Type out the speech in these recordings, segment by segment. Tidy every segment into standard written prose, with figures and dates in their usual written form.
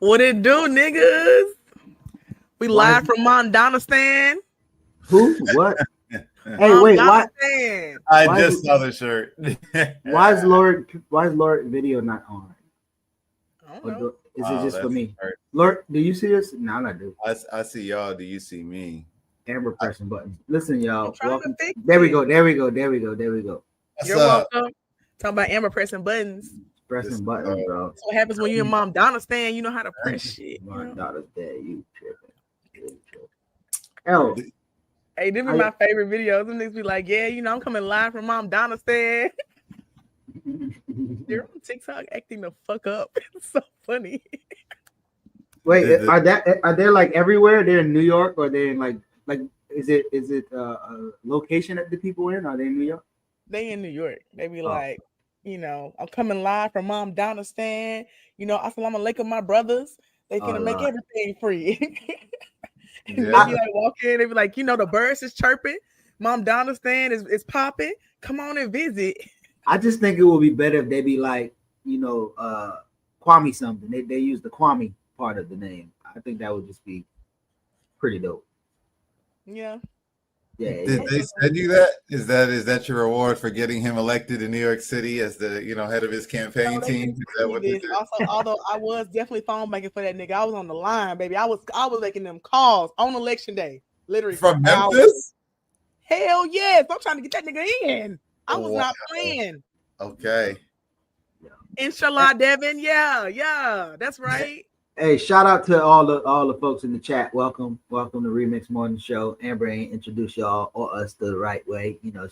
What it do, niggas? We live from Mondonistan. Who? What? Hey, wait, why? I just saw the shirt. Why is Laurick video not on? I don't know. Is it just for me? Hard. Laurick, do you see us? No, I do. I see y'all. Do you see me? Amber pressing buttons. Listen, y'all. Welcome. There we go. You're What's welcome. Talking about Amber pressing buttons. Pressing buttons, bro. That's what happens when you and Mom Donna stand. You know how to press shit. My daughter's dead. You tripping. Oh. Hey, this be my favorite videos. Them niggas be like, yeah, you know, I'm coming live from Mom Donna stand. They're on TikTok acting the fuck up. It's so funny. Wait, are they like everywhere? They're in New York, or they're in like is it a location that the people in? Are they in New York? They in New York. They be like, you know, I'm coming live from Mom Donna stand. You know, assalamu alaikum, my brothers. They finna make everything free. And they be like walking, they be like, you know, the birds is chirping. Mom Donna stand is popping. Come on and visit. I just think it would be better if they be like, you know, Kwame something. They use the Kwame part of the name. I think that would just be pretty dope. Yeah. Yeah. Did they send you that? Is that your reward for getting him elected in New York City as the head of his campaign team? Is that what they did? Also, although I was definitely phone banking for that nigga, I was on the line, baby. I was making them calls on election day, literally from Memphis. Hell yes, I'm trying to get that nigga in. I was not playing. Okay. Inshallah, Devin. Yeah, that's right. Hey, shout out to all the folks in the chat. Welcome to Remix Morning Show. Amber ain't introduced y'all or us the right way. You know,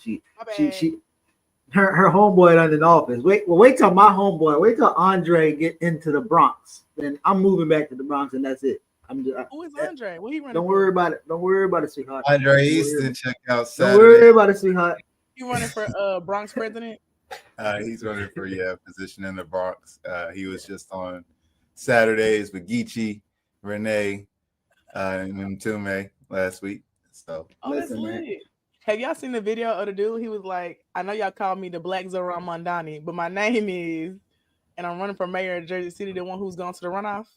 her homeboy under the office. Wait till my homeboy. Wait till Andre get into the Bronx. Then I'm moving back to the Bronx, and that's it. Who is Andre? What he running? Don't worry about it. Don't worry about it, sweetheart. Andre Easton, check out Saturday. Don't worry about it, sweetheart. You running for Bronx president? He's running for position in the Bronx. He was just on Saturdays with Geechee, Renee, and Mtume last week. So that's lit. Have y'all seen the video of the dude? He was like, I know y'all call me the Black Zoran Mondani, but my name is, and I'm running for mayor of Jersey City, the one who's going to the runoff.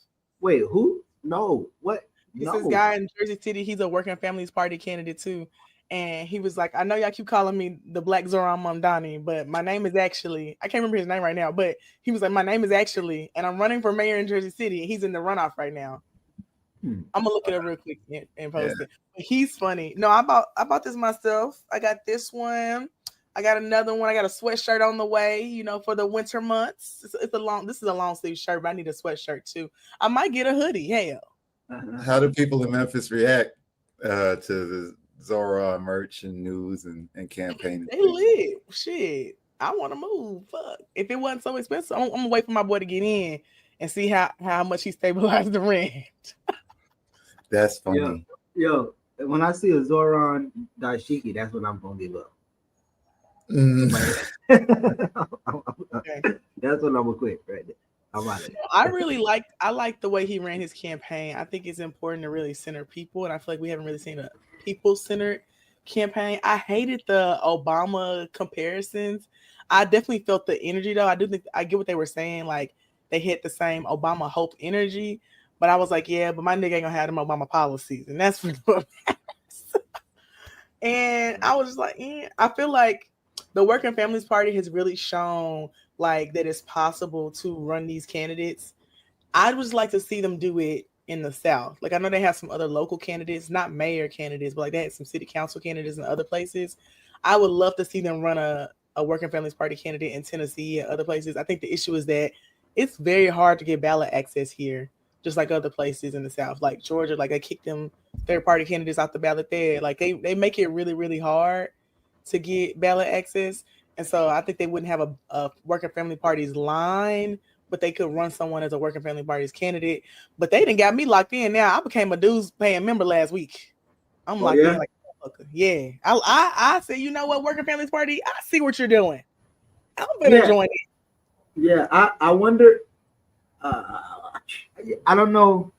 Wait, who? No, what? It's this guy in Jersey City. He's a Working Families Party candidate too. And he was like, I know y'all keep calling me the Black Zoran Mondani, but my name is actually, I can't remember his name right now, but he was like, my name is actually, and I'm running for mayor in Jersey City. He's in the runoff right now. I'm gonna look it up real quick and post it. But he's funny. No, I bought this myself. I got this one. I got another one. I got a sweatshirt on the way, you know, for the winter months. This is a long sleeve shirt, but I need a sweatshirt too. I might get a hoodie. Hell. How do people in Memphis react to the Zora merch and news and campaign? They lit. Shit. I want to move. Fuck. If it wasn't so expensive, I'm gonna wait for my boy to get in and see how much he stabilized the rent. That's funny. Yo, when I see a Zoran Dashiki, that's what I'm gonna give up. Okay. That's what I'm gonna quit right there. I like the way he ran his campaign. I think it's important to really center people, and I feel like we haven't really seen a people-centered campaign. I hated the Obama comparisons. I definitely felt the energy though. I do think I get what they were saying, like they hit the same Obama hope energy, but I was like, yeah, but my nigga ain't gonna have them Obama policies, and that's what matters. And I was just like, I feel like the Working Families Party has really shown like that it's possible to run these candidates. I'd just like to see them do it in the South. Like I know they have some other local candidates, not mayor candidates, but like they had some city council candidates in other places. I would love to see them run a Working Families Party candidate in Tennessee and other places. I think the issue is that it's very hard to get ballot access here, just like other places in the South, like Georgia. Like they kick them third party candidates out the ballot there. Like they make it really, really hard to get ballot access. And so I think they wouldn't have a Working Family Party's line but they could run someone as a working family party's candidate. But they didn't got me locked in. Now I became a dues paying member last week. I'm locked in like a motherfucker. Yeah. I said, you know what, working families party, I see what you're doing. I'm gonna join it. Yeah, I wonder. I don't know.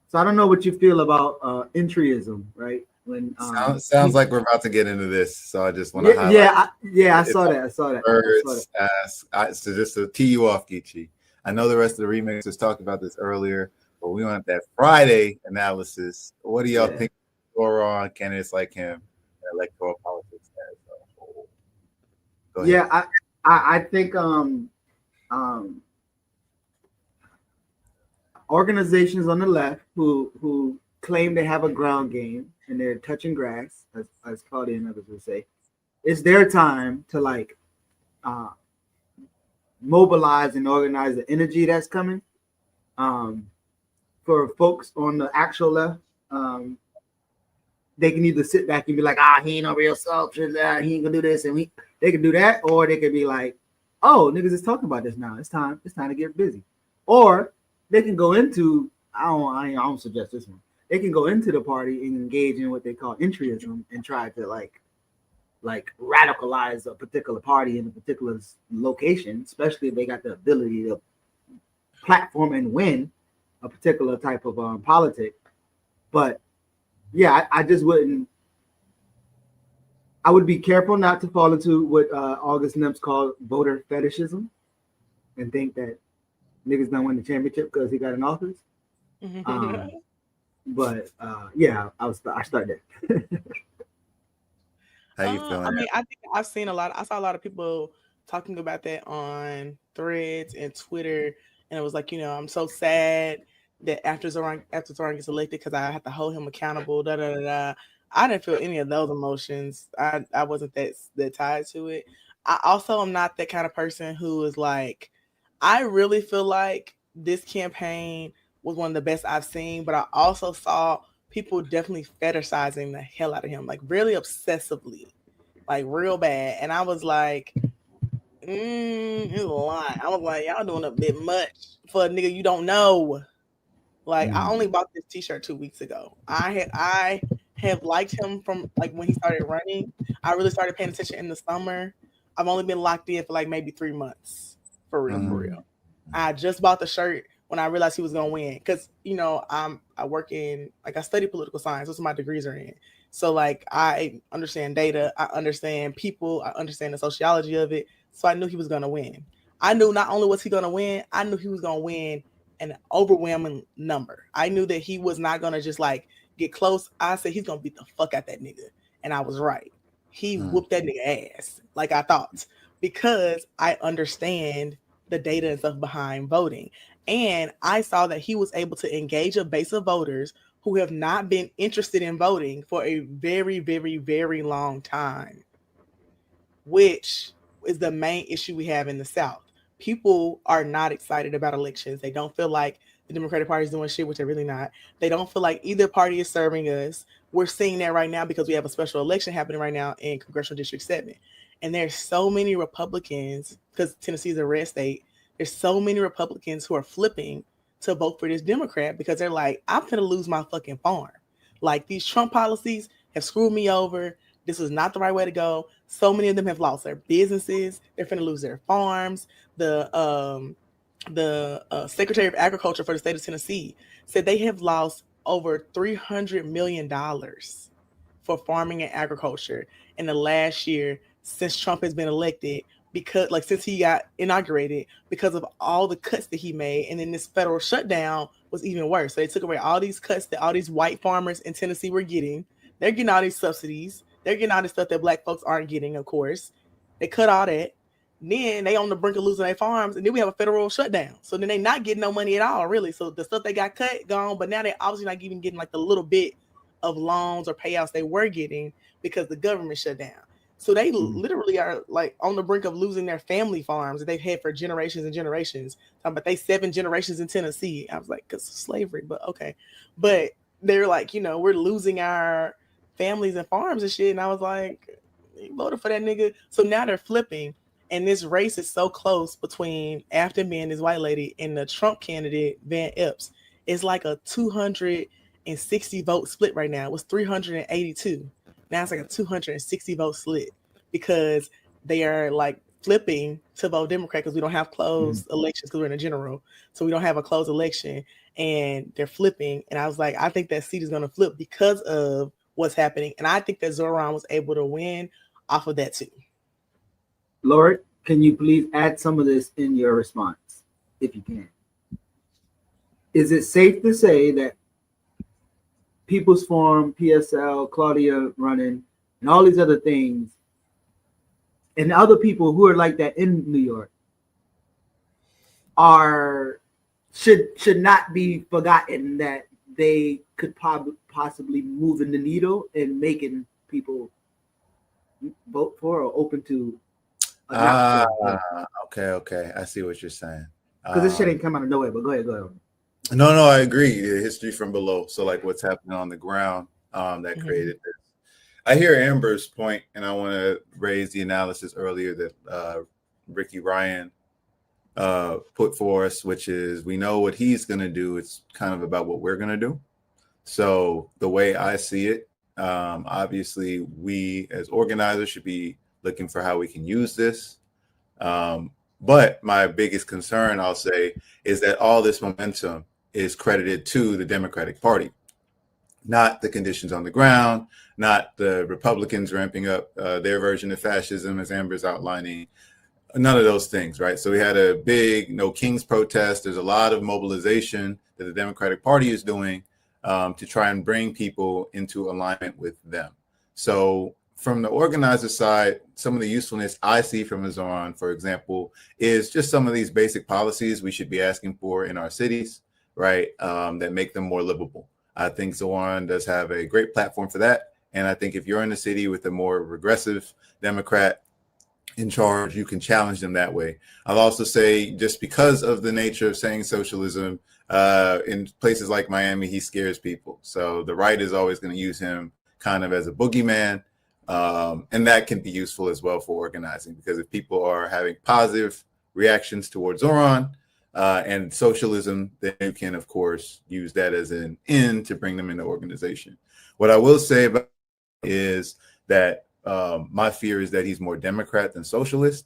So I don't know what you feel about entryism, right? When sounds like we're about to get into this, so I just want to highlight. I saw that. So just to tee you off, Geechee. I know the rest of the remixers talked about this earlier, but we want that Friday analysis. What do y'all think go on candidates like him, electoral politics as a whole? Go ahead. Yeah, I think organizations on the left who claim they have a ground game and they're touching grass, as Claudia and others would say, it's their time to like mobilize and organize the energy that's coming. For folks on the actual left, they can either sit back and be like, he ain't no real soldier, he ain't gonna do this, and they can do that, or they could be like, oh, niggas is talking about this now. It's time to get busy. Or they can go into, I don't suggest this one. They can go into the party and engage in what they call entryism and try to like radicalize a particular party in a particular location, especially if they got the ability to platform and win a particular type of politic. But yeah, I just wouldn't. I would be careful not to fall into what August Nimps called voter fetishism and think that niggas don't win the championship because he got an office. But yeah, I start there. How you feeling? I mean, I think I saw a lot of people talking about that on Threads and Twitter, and it was like, I'm so sad that after Zoran gets elected because I have to hold him accountable. Da da da da. I didn't feel any of those emotions. I wasn't that tied to it. I also am not that kind of person who is like, I really feel like this campaign was one of the best I've seen, but I also saw people definitely fetishizing the hell out of him, like really obsessively, like real bad. And I was like, it's a lot. I was like, y'all doing a bit much for a nigga you don't know. Like, I only bought this t-shirt 2 weeks ago. I have liked him from like when he started running. I really started paying attention in the summer. I've only been locked in for like maybe 3 months. For real. I just bought the shirt when I realized he was gonna win. Because I work in I study political science. That's what my degrees are in. So like I understand data, I understand people, I understand the sociology of it. So I knew he was gonna win. I knew not only was he gonna win, I knew he was gonna win an overwhelming number. I knew that he was not gonna just like get close. I said he's gonna beat the fuck out that nigga. And I was right. He whooped that nigga ass, like I thought. Because I understand the data and stuff behind voting. And I saw that he was able to engage a base of voters who have not been interested in voting for a very, very, very long time, which is the main issue we have in the South. People are not excited about elections. They don't feel like the Democratic Party is doing shit, which they're really not. They don't feel like either party is serving us. We're seeing that right now because we have a special election happening right now in Congressional District 7. And there's so many Republicans, because Tennessee is a red state, there's so many Republicans who are flipping to vote for this Democrat because they're like, I'm going to lose my fucking farm. Like, these Trump policies have screwed me over. This is not the right way to go. So many of them have lost their businesses. They're going to lose their farms. The Secretary of Agriculture for the state of Tennessee said they have lost over $300 million for farming and agriculture in the last year since Trump has been elected, because since he got inaugurated, because of all the cuts that he made. And then this federal shutdown was even worse. So they took away all these cuts that all these white farmers in Tennessee were getting. They're getting all these subsidies. They're getting all this stuff that black folks aren't getting, of course. They cut all that. Then they on the brink of losing their farms, and then we have a federal shutdown. So then they not getting no money at all, really. So the stuff they got cut, gone, but now they obviously not even getting like the little bit of loans or payouts they were getting because the government shut down. So they literally are like on the brink of losing their family farms that they've had for generations and generations. But they 7 generations in Tennessee. I was like, because of slavery, but okay. But they're like, we're losing our families and farms and shit. And I was like, you voted for that nigga. So now they're flipping. And this race is so close between Afton being this white lady and the Trump candidate, Van Epps. It's like a 260 vote split right now. It was 382. Now it's like a 260 vote split because they are like flipping to vote Democrat because we don't have closed elections because we're in a general. So we don't have a closed election and they're flipping. And I was like, I think that seat is going to flip because of what's happening. And I think that Zoran was able to win off of that too. Laurick, can you please add some of this in your response, if you can? Is it safe to say that People's Forum, PSL, Claudia running, and all these other things, and other people who are like that in New York, should not be forgotten that they could possibly move in the needle in making people vote for or open to? Okay. I see what you're saying. Because this shit ain't come out of nowhere. But go ahead. No, I agree. The history from below. So like what's happening on the ground that created this. I hear Amber's point, and I want to raise the analysis earlier that Ricky Ryan put for us, which is we know what he's going to do. It's kind of about what we're going to do. So the way I see it, obviously we as organizers should be looking for how we can use this. But my biggest concern, I'll say, is that all this momentum is credited to the Democratic Party, not the conditions on the ground, not the Republicans ramping up their version of fascism, as Amber's outlining, none of those things, right? So we had a big No Kings protest. There's a lot of mobilization that the Democratic Party is doing to try and bring people into alignment with them. So from the organizer side, some of the usefulness I see from Zoran, for example, is just some of these basic policies we should be asking for in our cities, right, that make them more livable. I think Zoran does have a great platform for that. And I think if you're in a city with a more regressive Democrat in charge, you can challenge them that way. I'll also say, just because of the nature of saying socialism, in places like Miami, he scares people. So the right is always going to use him kind of as a boogeyman. And that can be useful as well for organizing, because if people are having positive reactions towards Zoran and socialism, then you can, of course, use that as an end to bring them into organization. What I will say about is that my fear is that he's more Democrat than socialist,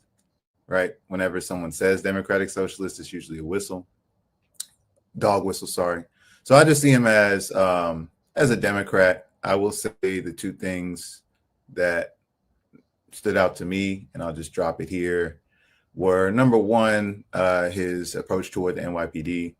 right? Whenever someone says Democratic Socialist, it's usually a dog whistle, sorry. So I just see him as a Democrat. I will say the two things that stood out to me, and I'll just drop it here, were number one, his approach toward the NYPD.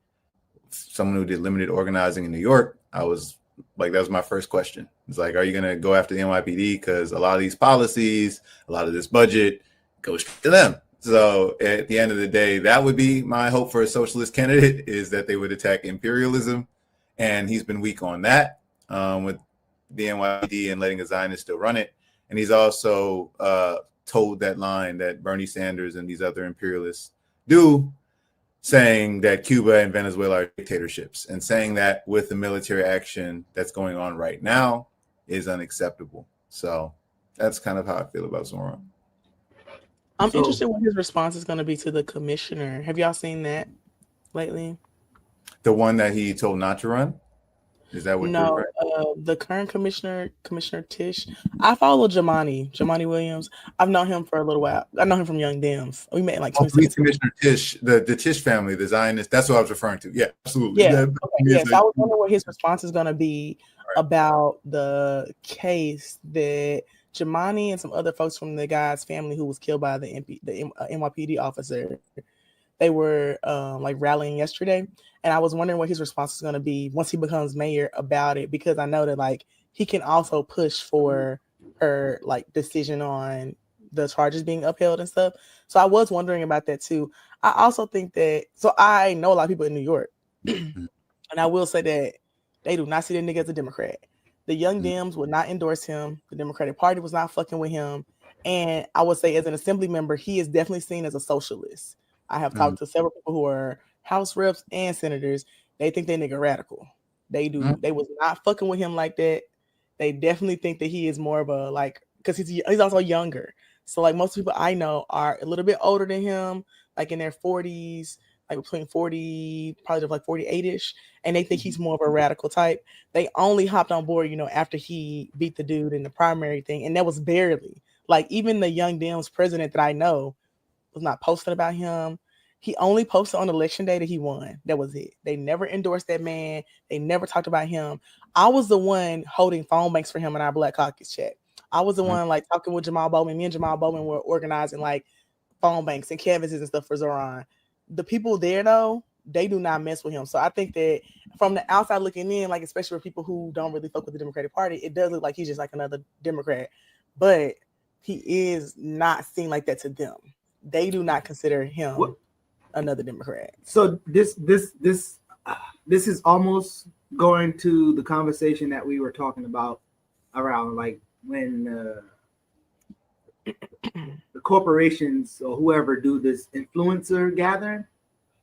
Someone who did limited organizing in New York, I was like, that was my first question. It's like, are you going to go after the NYPD? Because a lot of these policies, a lot of this budget goes to them. So at the end of the day, that would be my hope for a socialist candidate, is that they would attack imperialism. And he's been weak on that with the NYPD and letting a Zionist still run it. And he's also told that line that Bernie Sanders and these other imperialists do, saying that Cuba and Venezuela are dictatorships, and saying that with the military action that's going on right now is unacceptable. So that's kind of how I feel about Zoran. I'm interested what his response is going to be to the commissioner. Have y'all seen that lately? The one that he told not to run? Is that what? No, the current commissioner, Commissioner Tish. I follow Jamani Williams. I've known him for a little while. I know him from Young Dems. We met in like 2016. Commissioner Tish, the Tish family, the Zionist. That's what I was referring to. Yeah, absolutely. Yeah. Okay. Yes, I was wondering what his response is going to be about the case that Jamani and some other folks from the guy's family who was killed by the NYPD officer. They were like rallying yesterday, and I was wondering what his response is going to be once he becomes mayor about it, because I know that like he can also push for her like decision on the charges being upheld and stuff. So I was wondering about that too. I also think that, so I know a lot of people in New York, and I will say that they do not see that nigga as a Democrat. The Young Dems would not endorse him. The Democratic Party was not fucking with him. And I would say as an assembly member, he is definitely seen as a socialist. I have talked to several people who are House reps and senators. They think that nigga radical. They do. They was not fucking with him like that. They definitely think that he is more of a like, because he's also younger. So like most people I know are a little bit older than him, like in their 40s, like between 40, probably like 48-ish, and they think he's more of a radical type. They only hopped on board, after he beat the dude in the primary thing, and that was barely. Like even the Young Dems president that I know was not posting about him. He only posted on election day that he won. That was it. They never endorsed that man. They never talked about him. I was the one holding phone banks for him in our Black Caucus chat. I was the one like talking with Jamal Bowman. Me and Jamal Bowman were organizing like phone banks and canvases and stuff for Zoran. The people there though, they do not mess with him. So I think that from the outside looking in, like especially for people who don't really fuck with the Democratic Party, it does look like he's just like another Democrat. But he is not seen like that to them. They do not consider him another Democrat. So this is almost going to the conversation that we were talking about around like when the corporations or whoever do this influencer gathering,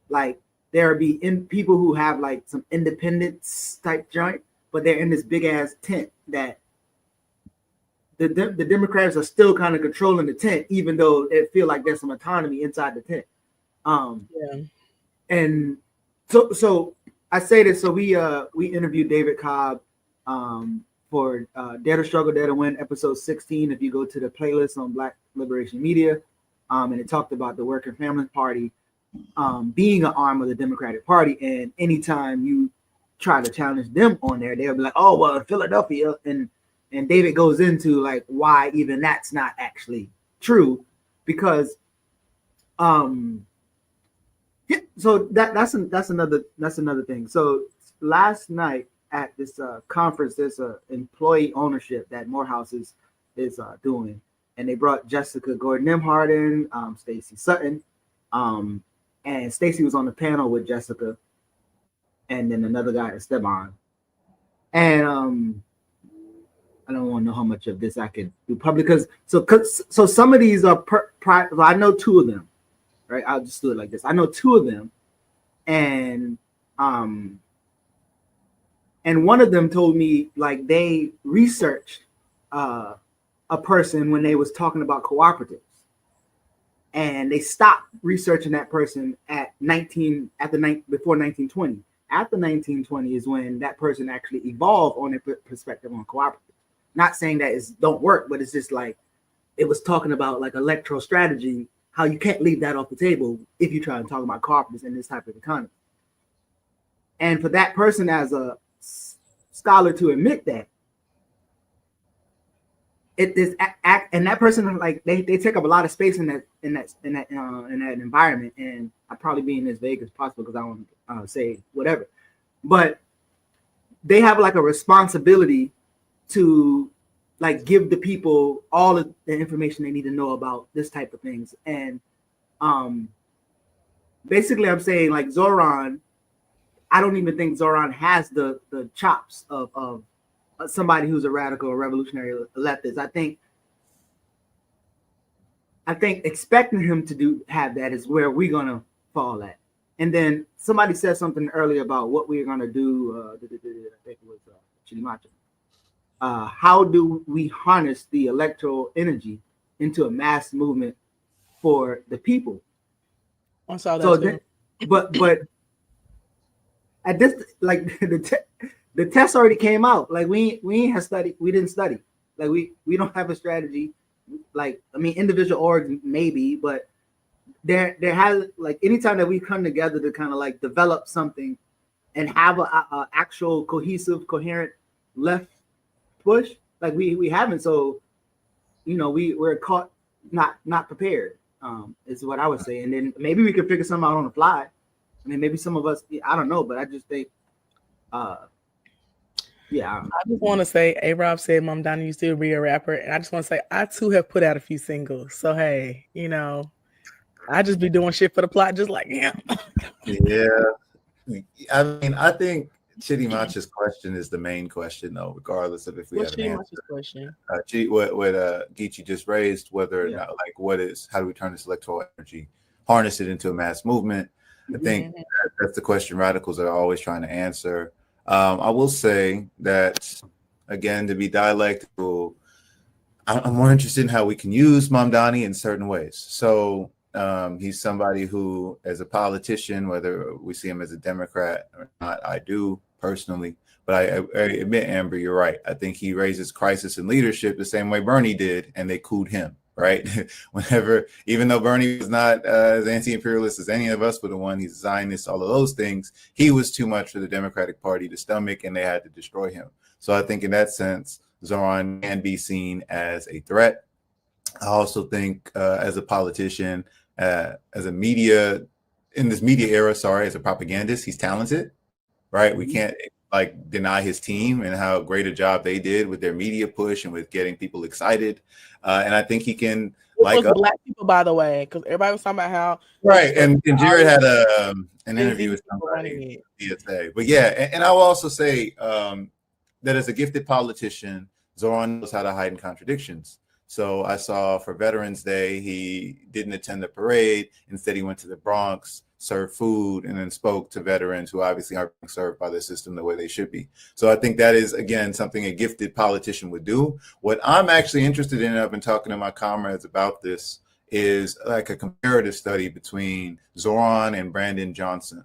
like there be people who have like some independence type joint, but they're in this big ass tent that the Democrats are still kind of controlling the tent, even though it feel like there's some autonomy inside the tent. And so I say this. So we interviewed David Cobb for Dare to Struggle, Dare to Win, episode 16. If you go to the playlist on Black Liberation Media, and it talked about the Working Family Party being an arm of the Democratic Party, and anytime you try to challenge them on there, they'll be like, "Oh well, Philadelphia," and David goes into like why even that's not actually true, because so that's another thing. So last night at this conference, there's a employee ownership that Morehouse is doing, and they brought Jessica Gordon-Nimhart in, Stacey Sutton, and Stacey was on the panel with Jessica, and then another guy, Esteban, and I don't want to know how much of this I can do public because so some of these are well, I know two of them, right? I'll just do it like this. I know two of them, and one of them told me like they researched a person when they was talking about cooperatives, and they stopped researching that person before 1920. After 1920 is when that person actually evolved on their perspective on cooperatives. Not saying that it don't work, but it's just like it was talking about like electoral strategy, how you can't leave that off the table if you try to talk about cooperatives in this type of economy. And for that person as a scholar to admit that, it is and that person like they take up a lot of space in that environment. And I'll probably be in as vague as possible because I don't want to say whatever, but they have like a responsibility to like give the people all of the information they need to know about this type of things. And basically I'm saying like Zoran, I don't even think Zoran has the chops of somebody who's a radical or revolutionary leftist. I think expecting him to have that is where we're gonna fall at. And then somebody said something earlier about what we're gonna do. I think it was Chilimacho. How do we harness the electoral energy into a mass movement for the people? I saw that. But at this, like the test already came out. Like we ain't have studied. We didn't study. Like we don't have a strategy. Like I mean, individual orgs maybe, but there has like anytime that we come together to kind of like develop something and have a actual cohesive, coherent left push, like we haven't. So we're caught not prepared, is what I would say. And then maybe we could figure something out on the fly. I mean, maybe some of us, I don't know, but I just think yeah. I just want to say A-Rob said Mom Donnie used to be a rapper, and I just want to say I too have put out a few singles. So hey, I just be doing shit for the plot just like him. Yeah. I mean, I think Chitty Macha's question is the main question, though, regardless of if we have an answer. Question? What Geechee just raised, whether or not, like, how do we turn this electoral energy, harness it into a mass movement? I think that's the question radicals are always trying to answer. I will say that, again, to be dialectical, I'm more interested in how we can use Mamdani in certain ways. So he's somebody who, as a politician, whether we see him as a Democrat or not, I do personally. But I admit, Amber, you're right. I think he raises crisis in leadership the same way Bernie did, and they cooed him, right? Whenever, even though Bernie was not as anti-imperialist as any of us, but the one he's Zionist, all of those things, he was too much for the Democratic Party to stomach, and they had to destroy him. So I think in that sense, Zoran can be seen as a threat. I also think as a politician, as a media, in this media era, as a propagandist, he's talented, right? We can't like deny his team and how great a job they did with their media push and with getting people excited. And I think he can like black people, by the way, because everybody was talking about how right. And Jared had an interview with somebody DSA. But yeah, and I will also say that as a gifted politician, Zoran knows how to hide in contradictions. So I saw for Veterans Day, he didn't attend the parade. Instead, he went to the Bronx, served food, and then spoke to veterans who obviously aren't being served by the system the way they should be. So I think that is, again, something a gifted politician would do. What I'm actually interested in, I've been talking to my comrades about this, is like a comparative study between Zoran and Brandon Johnson.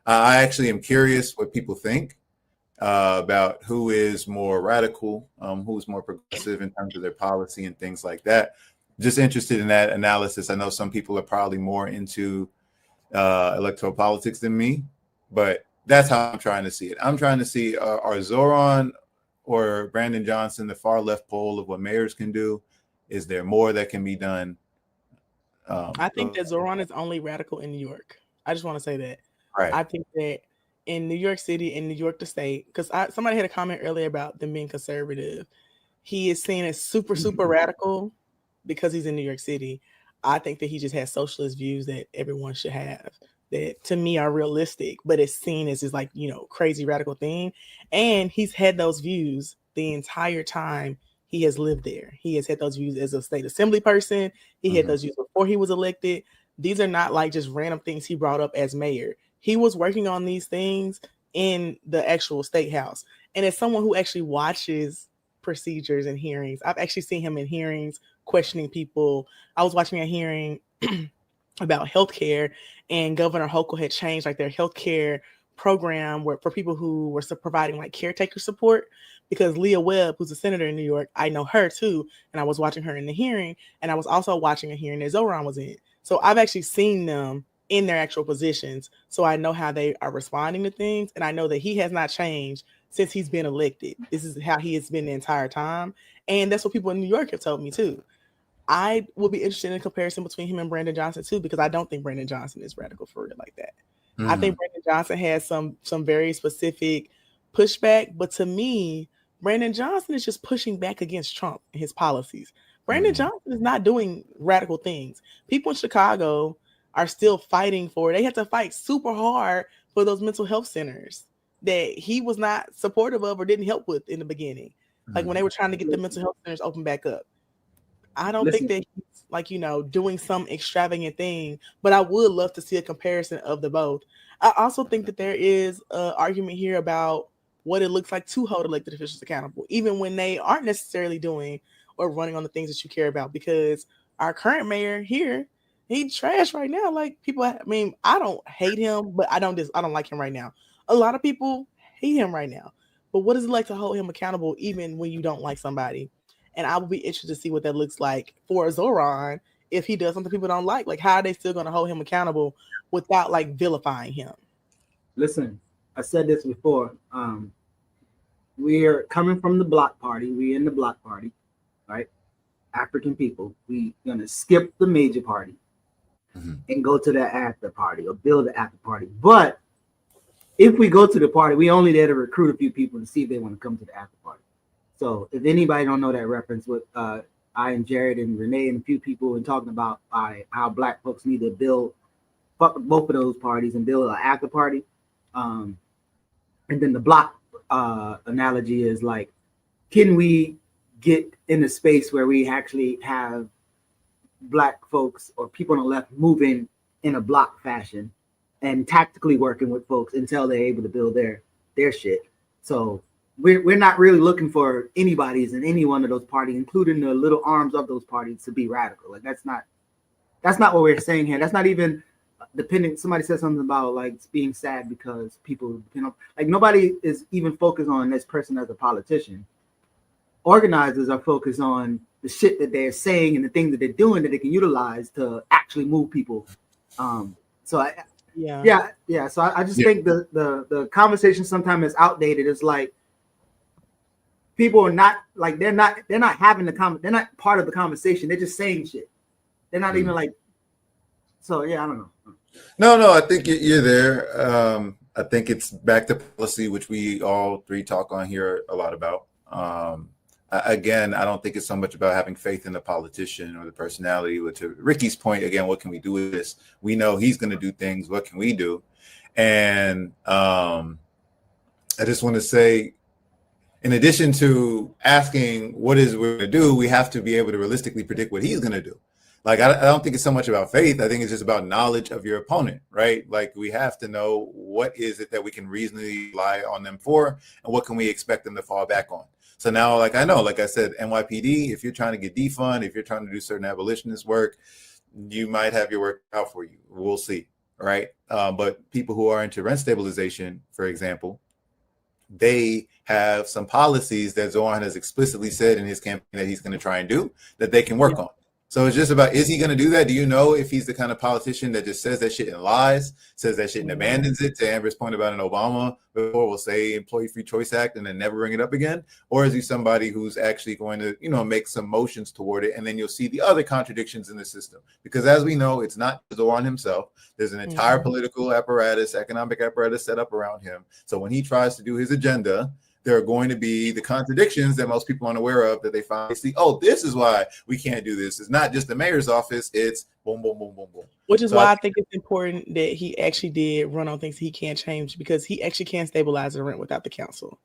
I actually am curious what people think about who is more radical, who's more progressive in terms of their policy and things like that. Just interested in that analysis. I know some people are probably more into electoral politics than me, but that's how I'm trying to see it. I'm trying to see are Zoran or Brandon Johnson the far left pole of what mayors can do? Is there more that can be done? I think that Zoran is only radical in New York. I just want to say that. Right. I think that in New York City, in New York the state, because somebody had a comment earlier about them being conservative. He is seen as super radical because he's in New York City. I think that he just has socialist views that everyone should have that to me are realistic, but it's seen as this like, crazy radical thing. And he's had those views the entire time he has lived there. He has had those views as a state assembly person. He had those views before he was elected. These are not like just random things he brought up as mayor. He was working on these things in the actual state house. And as someone who actually watches procedures and hearings, I've actually seen him in hearings questioning people. I was watching a hearing about healthcare, and Governor Hochul had changed like their healthcare program for people who were providing like caretaker support, because Leah Webb, who's a senator in New York, I know her too, and I was watching her in the hearing, and I was also watching a hearing that Zoran was in. So I've actually seen them in their actual positions, so I know how they are responding to things, and I know that he has not changed since he's been elected. This is how he has been the entire time, and that's what people in New York have told me too. I will be interested in a comparison between him and Brandon Johnson too, because I don't think Brandon Johnson is radical for real like that. I think Brandon Johnson has some very specific pushback, but to me, Brandon Johnson is just pushing back against Trump and his policies. Brandon Johnson is not doing radical things. People in Chicago are still fighting for. They had to fight super hard for those mental health centers that he was not supportive of or didn't help with in the beginning. Like when they were trying to get the mental health centers open back up. I don't think that he's like, doing some extravagant thing, but I would love to see a comparison of the both. I also think that there is an argument here about what it looks like to hold elected officials accountable, even when they aren't necessarily doing or running on the things that you care about, because our current mayor here, he's trash right now. Like I don't hate him, but I don't like him right now. A lot of people hate him right now, but what is it like to hold him accountable even when you don't like somebody? And I will be interested to see what that looks like for Zoran if he does something people don't like. Like, how are they still going to hold him accountable without like vilifying him? Listen, I said this before. We're coming from the block party. We're in the block party, right? African people. We're going to skip the major party and go to the after party or build the after party. But if we go to the party, we only there to recruit a few people to see if they want to come to the after party. So if anybody don't know that reference, with I and Jared and Renee and a few people and talking about how black folks need to build both of those parties and build an after party. And then the block analogy is like, can we get in a space where we actually have black folks or people on the left moving in a block fashion and tactically working with folks until they're able to build their shit. So we're not really looking for anybody's in any one of those parties, including the little arms of those parties, to be radical. Like that's not what we're saying here. That's not even depending. Somebody said something about like being sad because people, like nobody is even focused on this person as a politician. Organizers are focused on the shit that they're saying and the things that they're doing that they can utilize to actually move people. So I just think the conversation sometimes is outdated. It's like people are not like they're not having they're not part of the conversation. They're just saying shit. They're not even like. So yeah, I don't know. No, I think you're there. I think it's back to policy, which we all three talk on here a lot about. Again, I don't think it's so much about having faith in the politician or the personality. But to Ricky's point, again, what can we do with this? We know he's going to do things. What can we do? And I just want to say, in addition to asking what is we're going to do, we have to be able to realistically predict what he's going to do. Like, I don't think it's so much about faith. I think it's just about knowledge of your opponent, right? Like, we have to know what is it that we can reasonably rely on them for, and what can we expect them to fall back on. So now, like I know, like I said, NYPD, if you're trying to get defund, if you're trying to do certain abolitionist work, you might have your work out for you. We'll see, right? But people who are into rent stabilization, for example, they have some policies that Zoran has explicitly said in his campaign that he's going to try and do that they can work on. So it's just about, is he going to do that? Do you know if he's the kind of politician that just says that shit and lies, says that shit and abandons it? To Amber's point about an Obama before, will say Employee Free Choice Act and then never bring it up again? Or is he somebody who's actually going to, make some motions toward it, and then you'll see the other contradictions in the system? Because as we know, it's not Zoran himself. There's an entire political apparatus, economic apparatus set up around him. So when he tries to do his agenda, there are going to be the contradictions that most people aren't aware of, that they finally see, oh, this is why we can't do this. It's not just the mayor's office, it's boom, boom, boom, boom, boom. Which is why I think it's important that he actually did run on things he can't change, because he actually can't stabilize the rent without the council.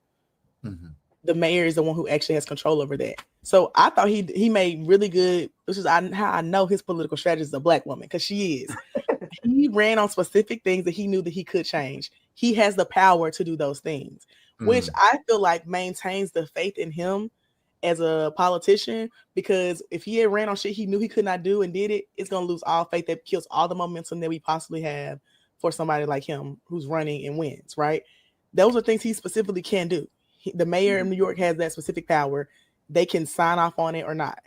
Mm-hmm. The mayor is the one who actually has control over that. So I thought he made really good, which is how I know his political strategist is a black woman, because she is. He ran on specific things that he knew that he could change. He has the power to do those things, which I feel like maintains the faith in him as a politician, because if he had ran on shit he knew he could not do and did it, it's going to lose all faith. That kills all the momentum that we possibly have for somebody like him who's running and wins, right? Those are things he specifically can do. The mayor of New York has that specific power. They can sign off on it or not.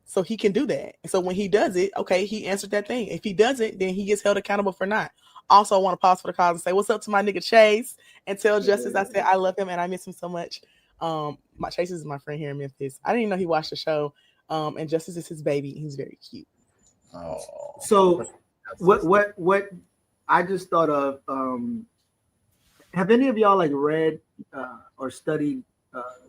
So he can do that. And so when he does it, okay, he answered that thing. If he doesn't, then he gets held accountable for not. Also, I want to pause for the cause and say what's up to my nigga Chase, and tell Justice I said I love him and I miss him so much. My Chase is my friend here in Memphis. I didn't even know he watched the show. And Justice is his baby. He's very cute. Oh, so what I just thought of, have any of y'all like read or studied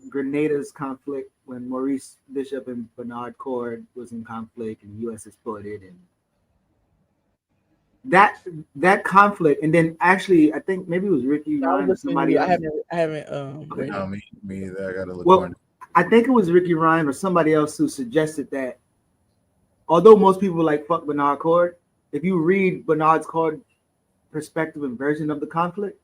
Grenada's conflict when Maurice Bishop and Bernard Cord was in conflict and the U.S. exploded, and that conflict, and then actually I think maybe it was Ricky Ryan or somebody else. I haven't no, me either. I gotta look. Well, I think it was Ricky Ryan or somebody else who suggested that although most people like fuck Bernard Cord, if you read Bernard Cord's perspective and version of the conflict,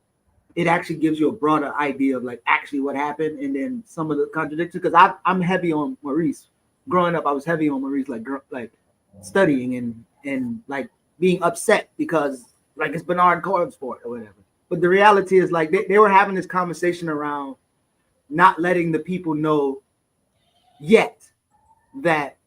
it actually gives you a broader idea of like actually what happened, and then some of the contradictions. Because I'm heavy on Maurice. Growing up, I was heavy on Maurice, like studying and like being upset because like it's Bernard Cord's fault or whatever. But the reality is like they were having this conversation around not letting the people know yet that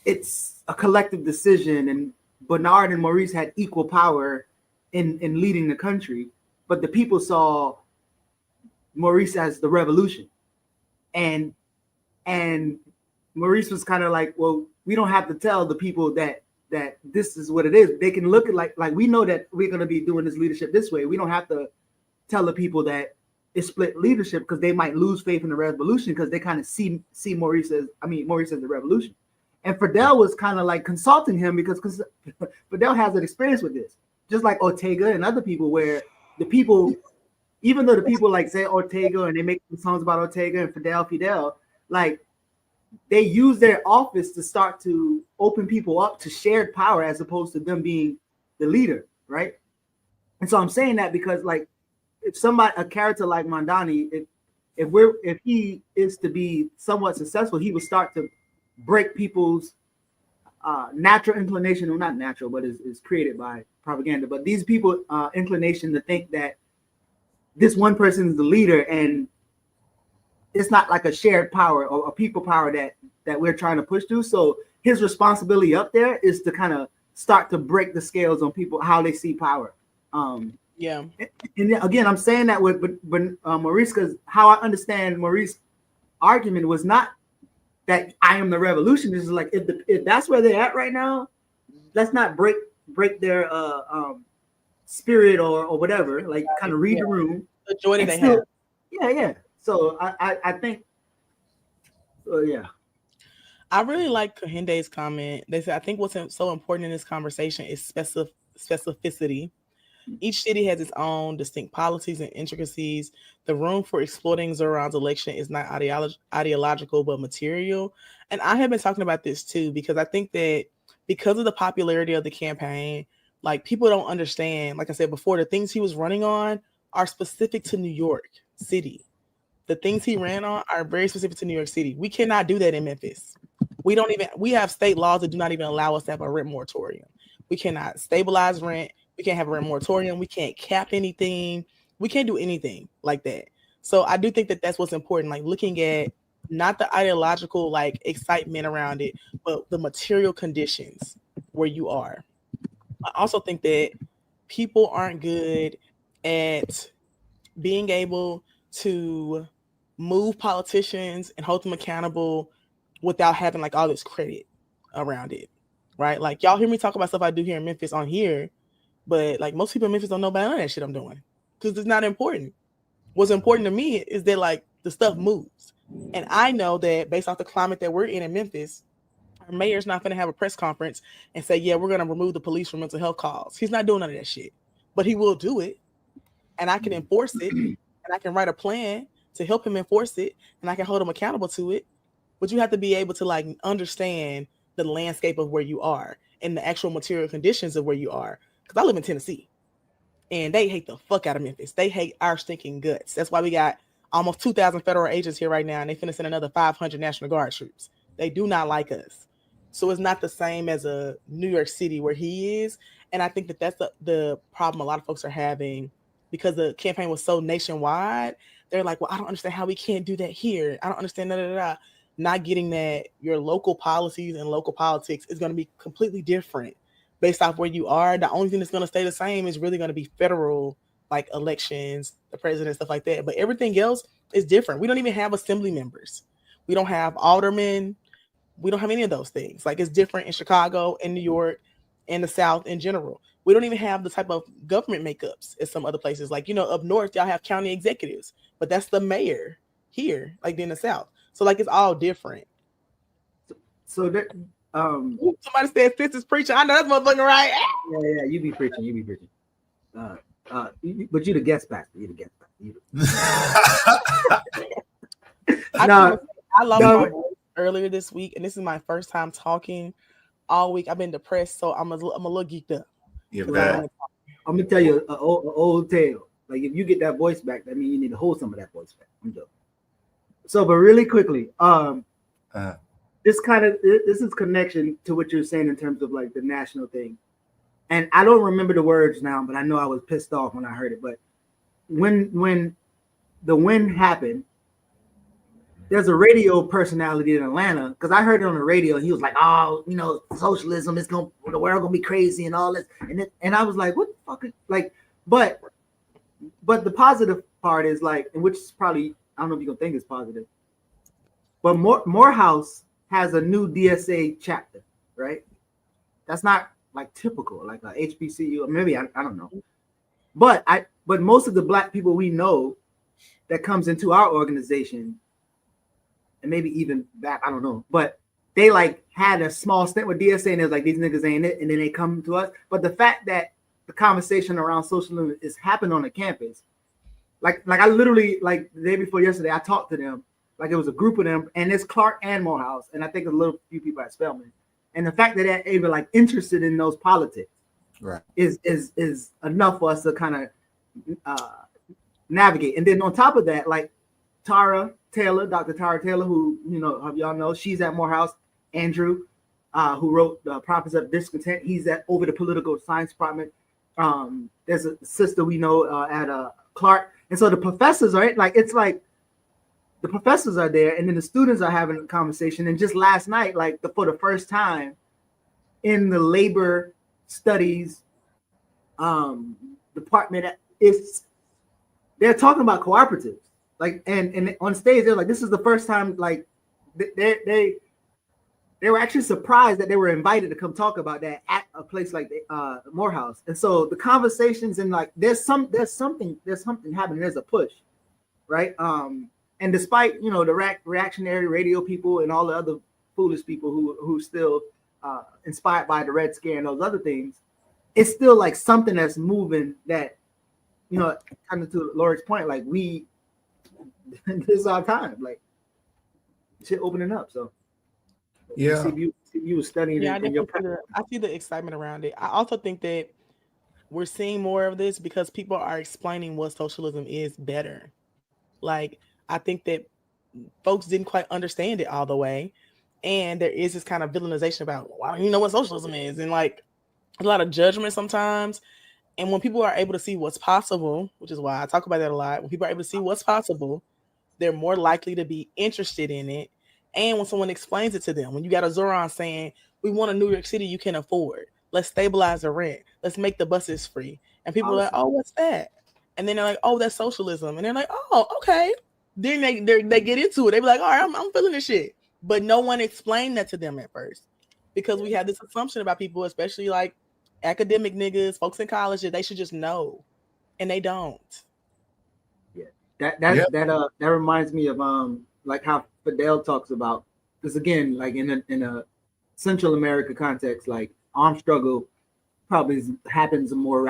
it's a collective decision, and Bernard and Maurice had equal power in leading the country, but the people saw Maurice as the revolution, and Maurice was kind of like, well, we don't have to tell the people that this is what it is. They can look at like we know that we're going to be doing this leadership this way. We don't have to tell the people that it's split leadership, because they might lose faith in the revolution because they kind of see Maurice as the revolution. And Fidel was kind of like consulting him because Fidel has an experience with this, just like Ortega and other people, where the people, even though the people like say Ortega and they make songs about Ortega and Fidel, like they use their office to start to open people up to shared power as opposed to them being the leader, right? And so I'm saying that because like if a character like Mondani, if he is to be somewhat successful, he will start to break people's natural inclination, well, not natural, but is created by propaganda. But these people inclination to think that this one person is the leader, and it's not like a shared power or a people power that we're trying to push through. So his responsibility up there is to kind of start to break the scales on people, how they see power. Yeah. And again, I'm saying that with Maurice, because how I understand Maurice's argument was not that I am the revolution. This is like, if that's where they're at right now, let's not break their spirit or whatever. Like, kind of read the room. The joy that they have. Yeah. So I think, yeah. I really like Kahinde's comment. They said, I think what's so important in this conversation is specificity. Each city has its own distinct policies and intricacies. The room for exploiting Zoran's election is not ideological, but material. And I have been talking about this too, because I think that because of the popularity of the campaign, like, people don't understand, like I said before, the things he was running on are specific to New York City. The things he ran on are very specific to New York City. We cannot do that in Memphis. We have state laws that do not even allow us to have a rent moratorium. We cannot stabilize rent. We can't have a rent moratorium. We can't cap anything. We can't do anything like that. So I do think that that's what's important, like looking at not the ideological like excitement around it, but the material conditions where you are. I also think that people aren't good at being able to move politicians and hold them accountable without having like all this credit around it, right? Like, y'all hear me talk about stuff I do here in Memphis on here, but like most people in Memphis don't know about none of that shit I'm doing because it's not important. What's important to me is that like the stuff moves. And I know that based off the climate that we're in Memphis, our mayor's not going to have a press conference and say, yeah, we're going to remove the police from mental health calls. He's not doing none of that shit, but he will do it. And I can enforce it, and I can write a plan to help him enforce it, and I can hold him accountable to it. But you have to be able to like understand the landscape of where you are and the actual material conditions of where you are. Because I live in Tennessee, and they hate the fuck out of Memphis. They hate our stinking guts. That's why we got almost 2,000 federal agents here right now, and they finna send another 500 National Guard troops. They do not like us. So it's not the same as a New York City where he is. And I think that that's the problem a lot of folks are having, because the campaign was so nationwide. They're like, well, I don't understand how we can't do that here. I don't understand that. Not getting that your local policies and local politics is going to be completely different based off where you are. The only thing that's going to stay the same is really going to be federal, like elections, the president, stuff like that. But everything else is different. We don't even have assembly members. We don't have aldermen. We don't have any of those things. Like, it's different in Chicago and New York and the South in general. We don't even have the type of government makeups as some other places. Like, up north, y'all have county executives, but that's the mayor here, like in the South. So like, it's all different. So that somebody said sis is preaching. I know that's motherfucking right. Yeah, you be preaching. But you the guest pastor. I lost my voice earlier this week, and this is my first time talking all week. I've been depressed, so I'm a little geeked up. I'm gonna tell you an old tale. Like, if you get that voice back, that means you need to hold some of that voice back. I'm joking. So, but really quickly, this is connection to what you're saying in terms of like the national thing. And I don't remember the words now, but I know I was pissed off when I heard it. But when the win happened, there's a radio personality in Atlanta, because I heard it on the radio, and he was like, "Oh, socialism is the world gonna be crazy and all this," and I was like, "What the fuck?" Like, but the positive part is like, and which is probably, I don't know if you're gonna think it's positive, but Morehouse has a new DSA chapter, right? That's not like typical, like a HBCU, or maybe I don't know, but most of the Black people we know that comes into our organization, and maybe even back, I don't know, but they like had a small stint with DSA, and it was like, these niggas ain't it, and then they come to us. But the fact that the conversation around socialism is happening on the campus, like I literally, like the day before yesterday, I talked to them, like it was a group of them, and it's Clark and Morehouse, and I think a little few people at Spelman, and the fact that they're even like interested in those politics, right, is enough for us to kind of navigate. And then on top of that, like, Tara Taylor, Dr. Tara Taylor, who y'all know, she's at Morehouse. Andrew, who wrote the Prophets of Discontent, he's at over the political science department. There's a sister we know at Clark, and so the professors are like, it's like the professors are there, and then the students are having a conversation. And just last night, like for the first time in the labor studies department, they're talking about cooperatives. Like, and on stage, they're like, this is the first time, like they were actually surprised that they were invited to come talk about that at a place like Morehouse. And so the conversations, and like there's something happening. There's a push, right? And despite the reactionary radio people and all the other foolish people who still inspired by the Red Scare and those other things, it's still like something that's moving. That kind of to Laurick's point, like this is our time, like shit opening up. So yeah, you were studying. Yeah, I see the excitement around it. I also think that we're seeing more of this because people are explaining what socialism is better. Like, I think that folks didn't quite understand it all the way, and there is this kind of villainization about, why don't you know what socialism is, and like a lot of judgment sometimes. And when people are able to see what's possible, which is why I talk about that a lot, when people are able to see what's possible, they're more likely to be interested in it. And when someone explains it to them, when you got a Zoran saying, we want a New York City you can afford, let's stabilize the rent, let's make the buses free, and people are like, oh, what's that? And then they're like, oh, that's socialism. And they're like, oh, okay. Then they get into it. They be like, all right, I'm feeling this shit. But no one explained that to them at first, because we have this assumption about people, especially like academic niggas, folks in college, that they should just know, and they don't. Yeah, that reminds me of like how Fidel talks about this again, like in a Central America context, like armed struggle probably happens more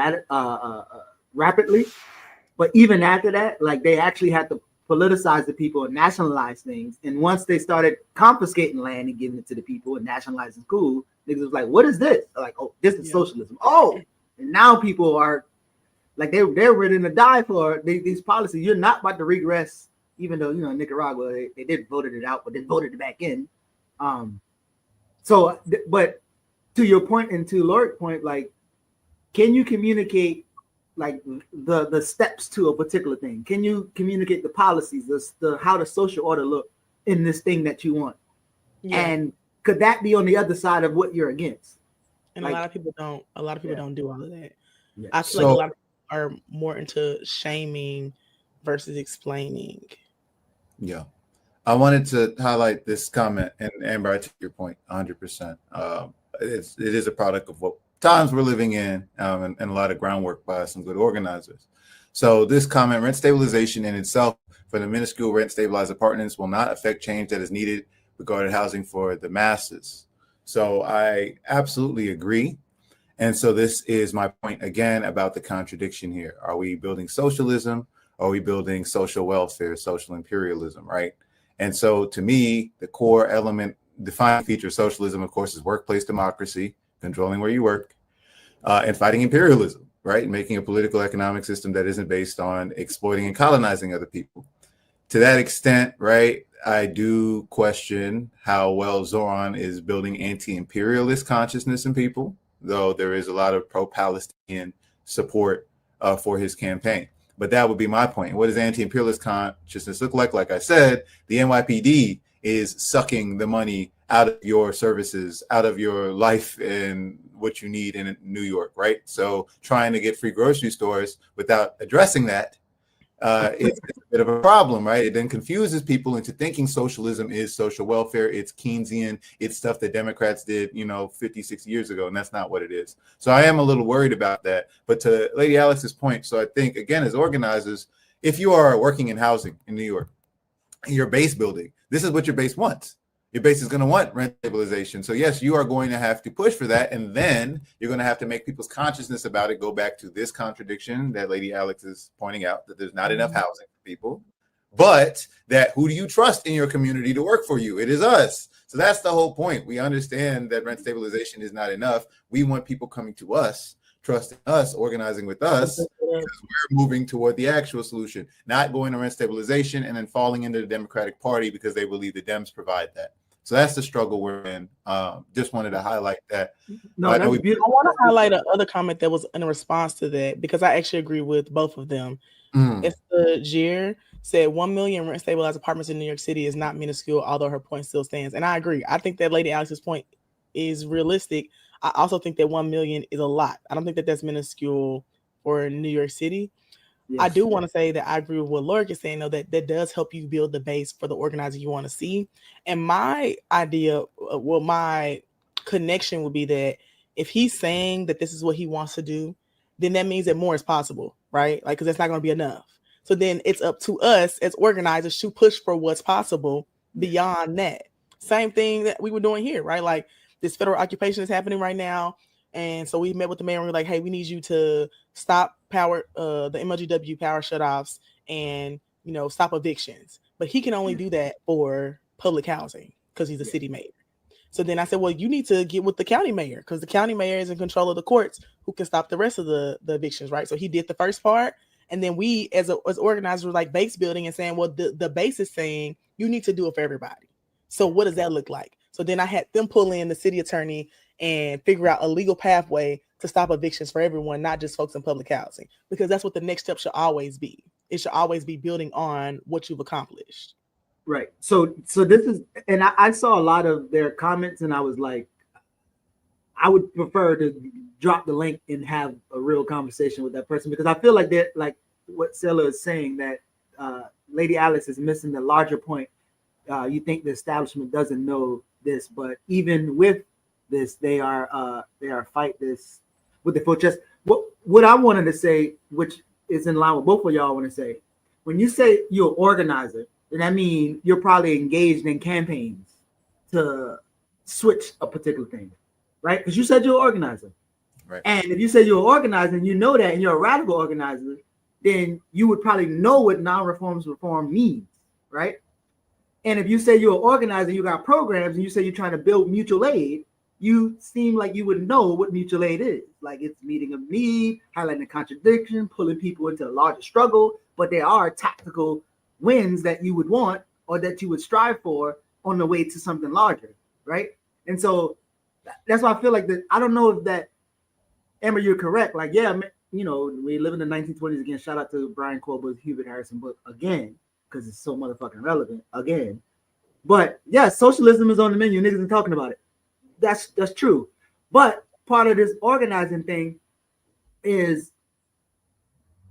rapidly, but even after that, like they actually had to politicize the people and nationalize things. And once they started confiscating land and giving it to the people and nationalizing school, niggas was like, what is this? Like, oh, this is socialism. Oh, and now people are like, they're ready to die for these policies. You're not about to regress, even though, Nicaragua, they did voted it out, but they voted it back in. So, but to your point and to Laurick's point, like, can you communicate like the steps to a particular thing? Can you communicate the policies, the how the social order look in this thing that you want? Yeah. And could that be on the other side of what you're against? And like, a lot of people don't. A lot of people don't do all of that. Yeah. I feel like a lot of people are more into shaming versus explaining. Yeah, I wanted to highlight this comment, and Amber, I take your point 100%. It is a product of what times we're living in, and a lot of groundwork by some good organizers. So this comment, rent stabilization in itself for the minuscule rent stabilized apartments will not affect change that is needed regarding housing for the masses. So I absolutely agree. And so this is my point again about the contradiction here. Are we building socialism? Or are we building social welfare, social imperialism, right? And so to me, the core element, defining feature of socialism, of course, is workplace democracy, controlling where you work, and fighting imperialism, right? And making a political economic system that isn't based on exploiting and colonizing other people. To that extent, right, I do question how well Zoran is building anti-imperialist consciousness in people, though there is a lot of pro-Palestinian support for his campaign. But that would be my point. What does anti-imperialist consciousness look like? Like I said, the NYPD is sucking the money out of your services, out of your life and what you need in New York, right? So trying to get free grocery stores without addressing that, it's a bit of a problem, right? It then confuses people into thinking socialism is social welfare. It's Keynesian. It's stuff that Democrats did, 50, 60 years ago, and that's not what it is. So I am a little worried about that. But to Lady Alex's point, so I think, again, as organizers, if you are working in housing in New York, in your base building, this is what your base wants. Your base is going to want rent stabilization. So yes, you are going to have to push for that. And then you're going to have to make people's consciousness about it go back to this contradiction that Lady Alex is pointing out, that there's not enough housing for people, but that who do you trust in your community to work for you? It is us. So that's the whole point. We understand that rent stabilization is not enough. We want people coming to us, trusting us, organizing with us, because we're moving toward the actual solution, not going to rent stabilization and then falling into the Democratic Party because they believe the Dems provide that. So that's the struggle we're in. Just wanted to highlight that. No, that's beautiful. I want to highlight another comment that was in response to that, because I actually agree with both of them. It's the Gier said 1 million rent stabilized apartments in New York City is not minuscule, although her point still stands. And I agree. I think that Lady Alex's point is realistic. I also think that 1 million is a lot. I don't think that that's minuscule for New York City. Yes. I do want to say that I agree with what Laurick is saying, though, that does help you build the base for the organizer you want to see. And my idea, well, my connection would be that if he's saying that this is what he wants to do, then that means that more is possible, right? Like, because that's not going to be enough. So then it's up to us as organizers to push for what's possible beyond that. Same thing that we were doing here, right? Like, this federal occupation is happening right now. And so we met with the mayor and we were like, hey, we need you to stop the MLGW power shutoffs and, you know, stop evictions. But he can only do that for public housing because he's a city mayor. So then I said, well, you need to get with the county mayor because the county mayor is in control of the courts who can stop the rest of the evictions, right? So he did the first part. And then we, as organizers, were like base building and saying, well, the base is saying you need to do it for everybody. So what does that look like? So then I had them pull in the city attorney and figure out a legal pathway to stop evictions for everyone, not just folks in public housing, because that's what the next step should always be. It should always be building on what you've accomplished. Right. So this is, and I saw a lot of their comments and I was like, I would prefer to drop the link and have a real conversation with that person, because I feel like they're like what Sela is saying, that Lady Alice is missing the larger point. You think the establishment doesn't know this, but even with this, they are fight this with the full chest. What I wanted to say, which is in line with both of y'all want to say, when you say you're an organizer, then that means you're probably engaged in campaigns to switch a particular thing, right? Because you said you're an organizer. Right. And if you say you're an organizer and you know that and you're a radical organizer, then you would probably know what non-reforms reform means, right? And if you say you're an organizer, you got programs, and you say you're trying to build mutual aid, you seem like you would know what mutual aid is. Like, it's meeting a need, highlighting a contradiction, pulling people into a larger struggle, but there are tactical wins that you would want or that you would strive for on the way to something larger, right? And so that's why I feel like that. I don't know if that, Amber, you're correct. Like, yeah, you know, we live in the 1920s again. Shout out to Brian Colbert's Hubert Harrison book again, because it's so motherfucking relevant again. But yeah, socialism is on the menu. Niggas are talking about it. That's true. But part of this organizing thing is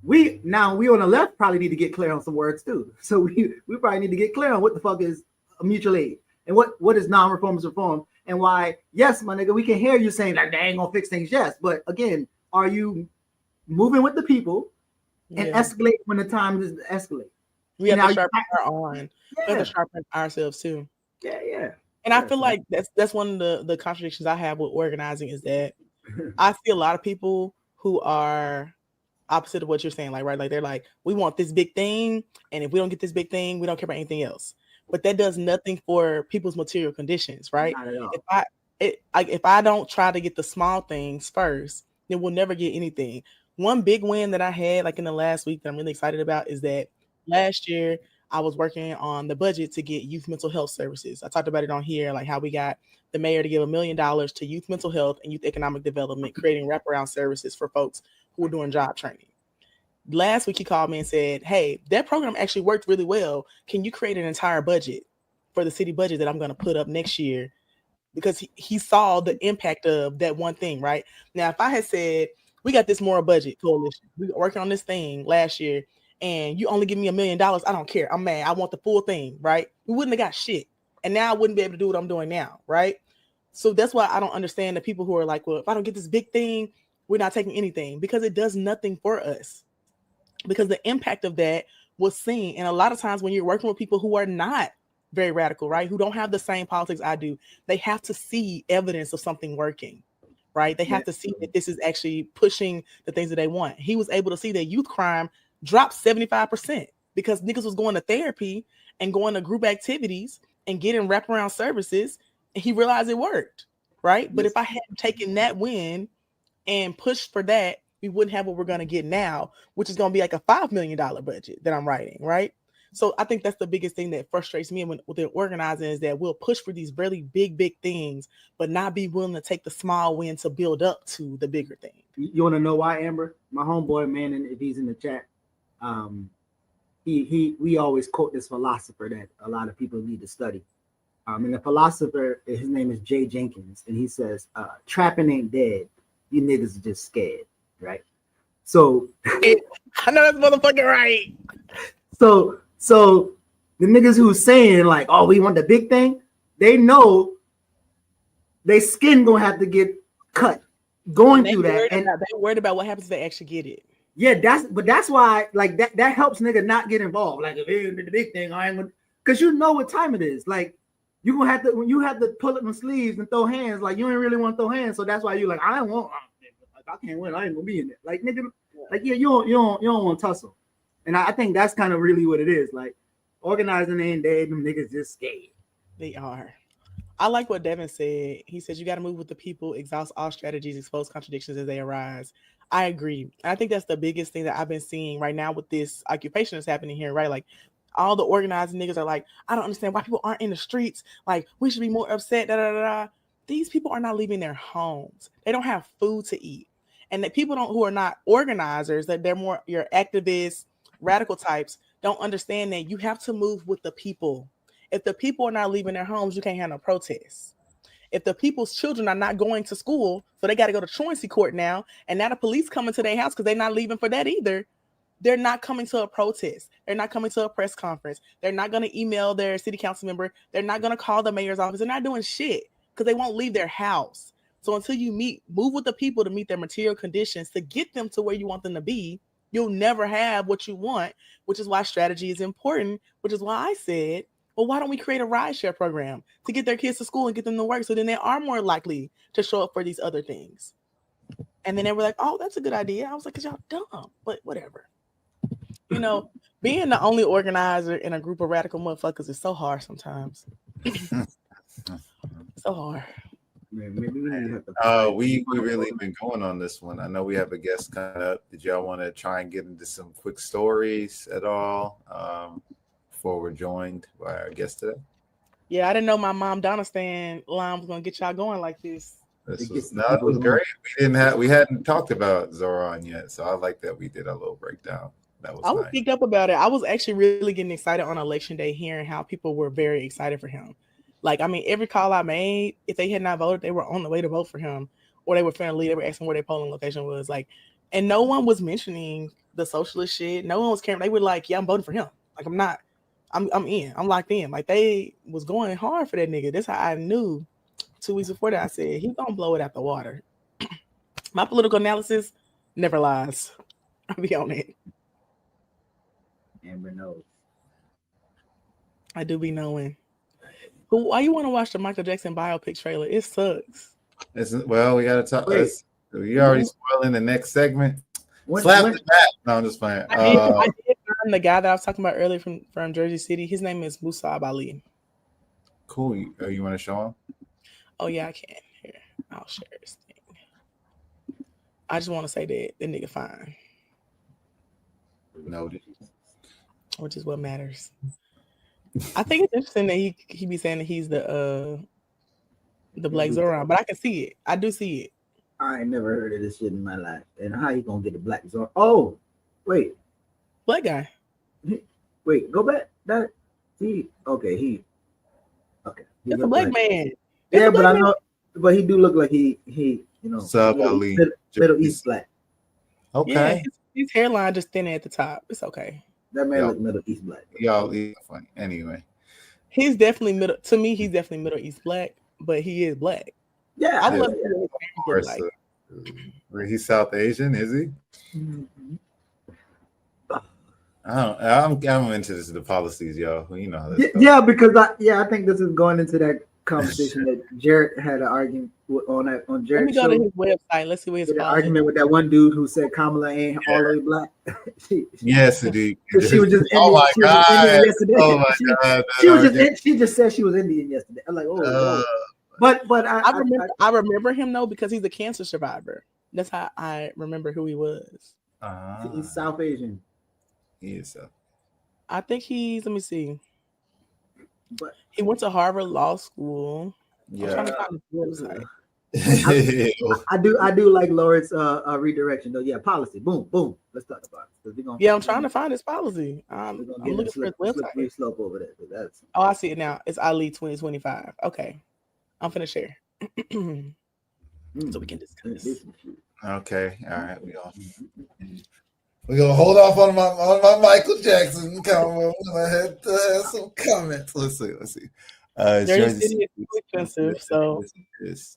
we on the left probably need to get clear on some words too. So we probably need to get clear on what the fuck is a mutual aid and what is non-reform is reform, and why, yes, my nigga, we can hear you saying like they ain't gonna fix things, yes. But again, are you moving with the people and escalate when the time is to escalate? We have to sharpen we have to sharpen ourselves too. Yeah. And I feel like that's one of the contradictions I have with organizing, is that I see a lot of people who are opposite of what you're saying, like, right? Like, they're like, we want this big thing, and if we don't get this big thing, we don't care about anything else. But that does nothing for people's material conditions, right? Not at all. If I don't try to get the small things first, then we'll never get anything. One big win that I had, like, in the last week that I'm really excited about, is that last year I was working on the budget to get youth mental health services. I talked about it on here, like how we got the mayor to give $1 million to youth mental health and youth economic development, creating wraparound services for folks who are doing job training. Last week he called me and said, hey, that program actually worked really well. Can you create an entire budget for the city budget that I'm going to put up next year? Because he saw the impact of that one thing, right? Now, if I had said, we got this moral budget coalition, we were working on this thing last year, and you only give me $1 million, I don't care. I'm mad. I want the full thing, right? We wouldn't have got shit. And now I wouldn't be able to do what I'm doing now, right? So that's why I don't understand the people who are like, well, if I don't get this big thing, we're not taking anything, because it does nothing for us. Because the impact of that was seen. And a lot of times when you're working with people who are not very radical, right, who don't have the same politics I do, they have to see evidence of something working, right? They have to see that this is actually pushing the things that they want. He was able to see that youth crime dropped 75% because niggas was going to therapy and going to group activities and getting wraparound services, and he realized it worked, right? But if I hadn't taken that win and pushed for that, we wouldn't have what we're going to get now, which is going to be like a $5 million budget that I'm writing, right? So I think that's the biggest thing that frustrates me with the organizing is that we'll push for these really big things, but not be willing to take the small win to build up to the bigger thing. You want to know why, Amber? My homeboy, man, and if he's in the chat, we always quote this philosopher that a lot of people need to study. And the philosopher, his name is Jay Jenkins, and he says, trapping ain't dead. You niggas are just scared, right? So I know that's motherfucking right. So the niggas who's saying like, oh, we want the big thing, they know their skin gonna have to get cut going through that. And they're worried about what happens if they actually get it. Yeah, that's why like that helps nigga not get involved. Like if it ain't the big thing, I ain't gonna, because you know what time it is. Like you gonna have to when you have to pull up my sleeves and throw hands, like you ain't really want to throw hands. So that's why you like, I don't want, if I can't win, I ain't gonna be in it. Like nigga, like yeah, you don't want to tussle. And I think that's kind of really what it is. Like organizing ain't dead, them niggas just scared. They are. I like what Devin said. He says you got to move with the people, exhaust all strategies, expose contradictions as they arise. I agree. I think that's the biggest thing that I've been seeing right now with this occupation that's happening here, right? Like all the organizing niggas are like, I don't understand why people aren't in the streets. Like we should be more upset. These people are not leaving their homes. They don't have food to eat. And that people who are not organizers, that they're more your activists, radical types, don't understand that you have to move with the people. If the people are not leaving their homes, you can't have no protests. If the people's children are not going to school, so they got to go to truancy court now, and now the police coming to their house because they're not leaving for that either, they're not coming to a protest. They're not coming to a press conference. They're not going to email their city council member. They're not going to call the mayor's office. They're not doing shit because they won't leave their house. So until you move with the people to meet their material conditions to get them to where you want them to be, you'll never have what you want, which is why strategy is important, which is why I said, well, why don't we create a rideshare program to get their kids to school and get them to work so then they are more likely to show up for these other things? And then they were like, oh, that's a good idea. I was like, because y'all dumb, but whatever. You know, being the only organizer in a group of radical motherfuckers is so hard sometimes. So hard. Man, maybe we have to we really been going on this one. I know we have a guest coming up. Did y'all want to try and get into some quick stories at all before we're joined by our guest today? Yeah, I didn't know my mom Donna Stan line was gonna get y'all going like this. It was great. We hadn't talked about Zoran yet, so I like that we did a little breakdown. That was I was nice. geeked up about it. I was actually really getting excited on election day, hearing how people were very excited for him. Like, I mean, every call I made, if they had not voted, they were on the way to vote for him, or they were finna leave. They were asking where their polling location was. Like, and no one was mentioning the socialist shit. No one was caring. They were like, "Yeah, I'm voting for him. Like, I'm not. I'm in. I'm locked in." Like, they was going hard for that nigga. That's how I knew. 2 weeks before that, I said he gonna blow it out the water. My political analysis never lies. I'll be on it. Amber knows. I do be knowing. Why you want to watch the Michael Jackson biopic trailer? It sucks. Well, we got to talk. You already spoiling the next segment. Slap the back. No, I'm just playing. I did find the guy that I was talking about earlier from Jersey City. His name is Musab Ali. Cool. You want to show him? Oh, yeah, I can. Here, I'll share this thing. I just want to say that the nigga fine. Noted. Which is what matters. I think it's interesting that he be saying that he's the Black Zoran, but I can see it. I do see it. I ain't never heard of this shit in my life. And how you gonna get the Black Zoran? Oh, wait. Black guy. Wait, go back. He it's a black man. Yeah, but I know, but he do look like he Middle East black. Okay. Yeah, his hairline just thinner at the top. It's okay. That man look Middle East black. Y'all funny. Anyway. He's definitely Middle East black, but he is black. Yeah. I love He's South Asian, is he? Mm-hmm. I'm into the policies, y'all. You know how this goes. Yeah, because I think this is going into that conversation that Jared had an argument on Jared. Let me go to his website. Let's see what his argument with that one dude who said Kamala ain't all the way black. Yes, indeed. She was just oh my god! Oh my god! She just said she was Indian yesterday. I'm like, oh. But I remember him though because he's a cancer survivor. That's how I remember who he was. He's South Asian. He is so. I think he's. Let me see. But He went to Harvard Law School. I'm trying to Yeah. find his website. I do like Laurick's redirection though. Yeah, policy. Boom, boom. Let's talk about it. Yeah, I'm trying to find his policy. We're I'm gonna get looking for his website. slippery slope over there. That's Oh, I see it now. It's Ali 2025. Okay, I'm finna share so we can discuss. Okay, all right, we gonna hold off on my Michael Jackson comment. We're gonna have some comments. Let's see. Jersey City is too expensive, so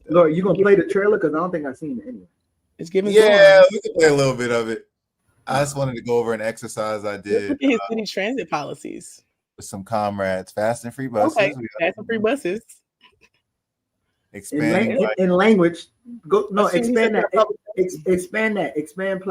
Lord, you gonna play the trailer because I don't think I've seen it anyway. it's giving. Yeah, we can play a little bit of it. I just wanted to go over an exercise I did. Look at his city transit policies with some comrades. Fast and free buses. Okay, fast and free buses. Expanding in language. Go no, Assume expand he's that. Expand that. Expand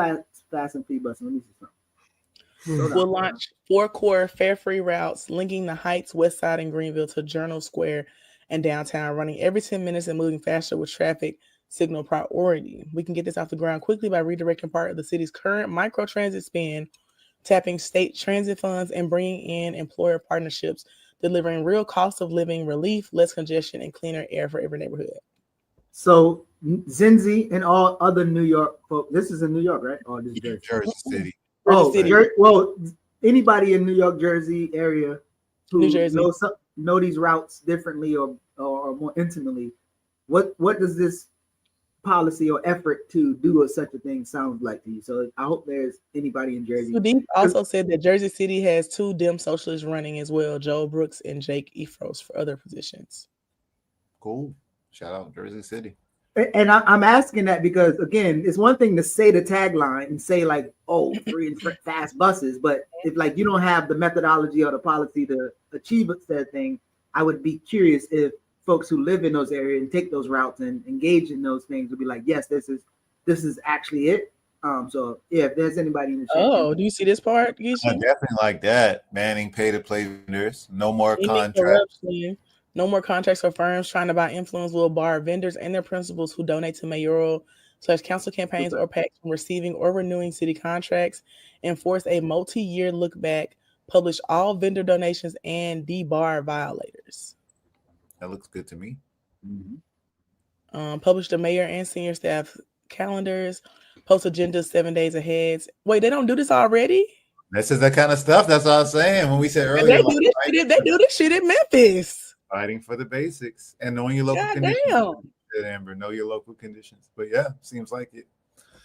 fast and free buses. Let me see something. We'll launch 4 core fare-free routes linking the Heights, West Side, and Greenville to Journal Square and downtown, running every 10 minutes and moving faster with traffic signal priority. We can get this off the ground quickly by redirecting part of the city's current microtransit spend, tapping state transit funds, and bringing in employer partnerships, delivering real cost of living relief, less congestion, and cleaner air for every neighborhood. So Zinzi and all other New York folks. This is in New York, right? Or this is Jersey City. Well, anybody in New York, Jersey area who New Jersey know these routes differently or more intimately, what does this policy or effort to do such a thing sound like to you? So I hope there's anybody in Jersey. Sudeep also said that Jersey City has 2 Dem socialists running as well, Joe Brooks and Jake Efros, for other positions. Cool. Shout out Jersey City. And I'm asking that because, again, it's one thing to say the tagline and say like, oh, free and fast buses. But if like you don't have the methodology or the policy to achieve that thing, I would be curious if folks who live in those areas and take those routes and engage in those things would be like, yes, this is actually it. So yeah, if there's anybody in the chat. Oh, do you see this part, Geechee? I definitely like that. Banning pay-to-play vendors. No more contracts. No more contracts for firms trying to buy influence. Will bar vendors and their principals who donate to mayoral/council campaigns or PACs from receiving or renewing city contracts. Enforce a multi-year look back. Publish all vendor donations and debar violators. That looks good to me. Publish the mayor and senior staff calendars. Post agendas 7 days ahead. Wait, they don't do this already? This is that kind of stuff. That's what I was saying when we said earlier. They do this shit in Memphis. Fighting for the basics and knowing your local conditions. Amber, know your local conditions. But yeah, seems like it.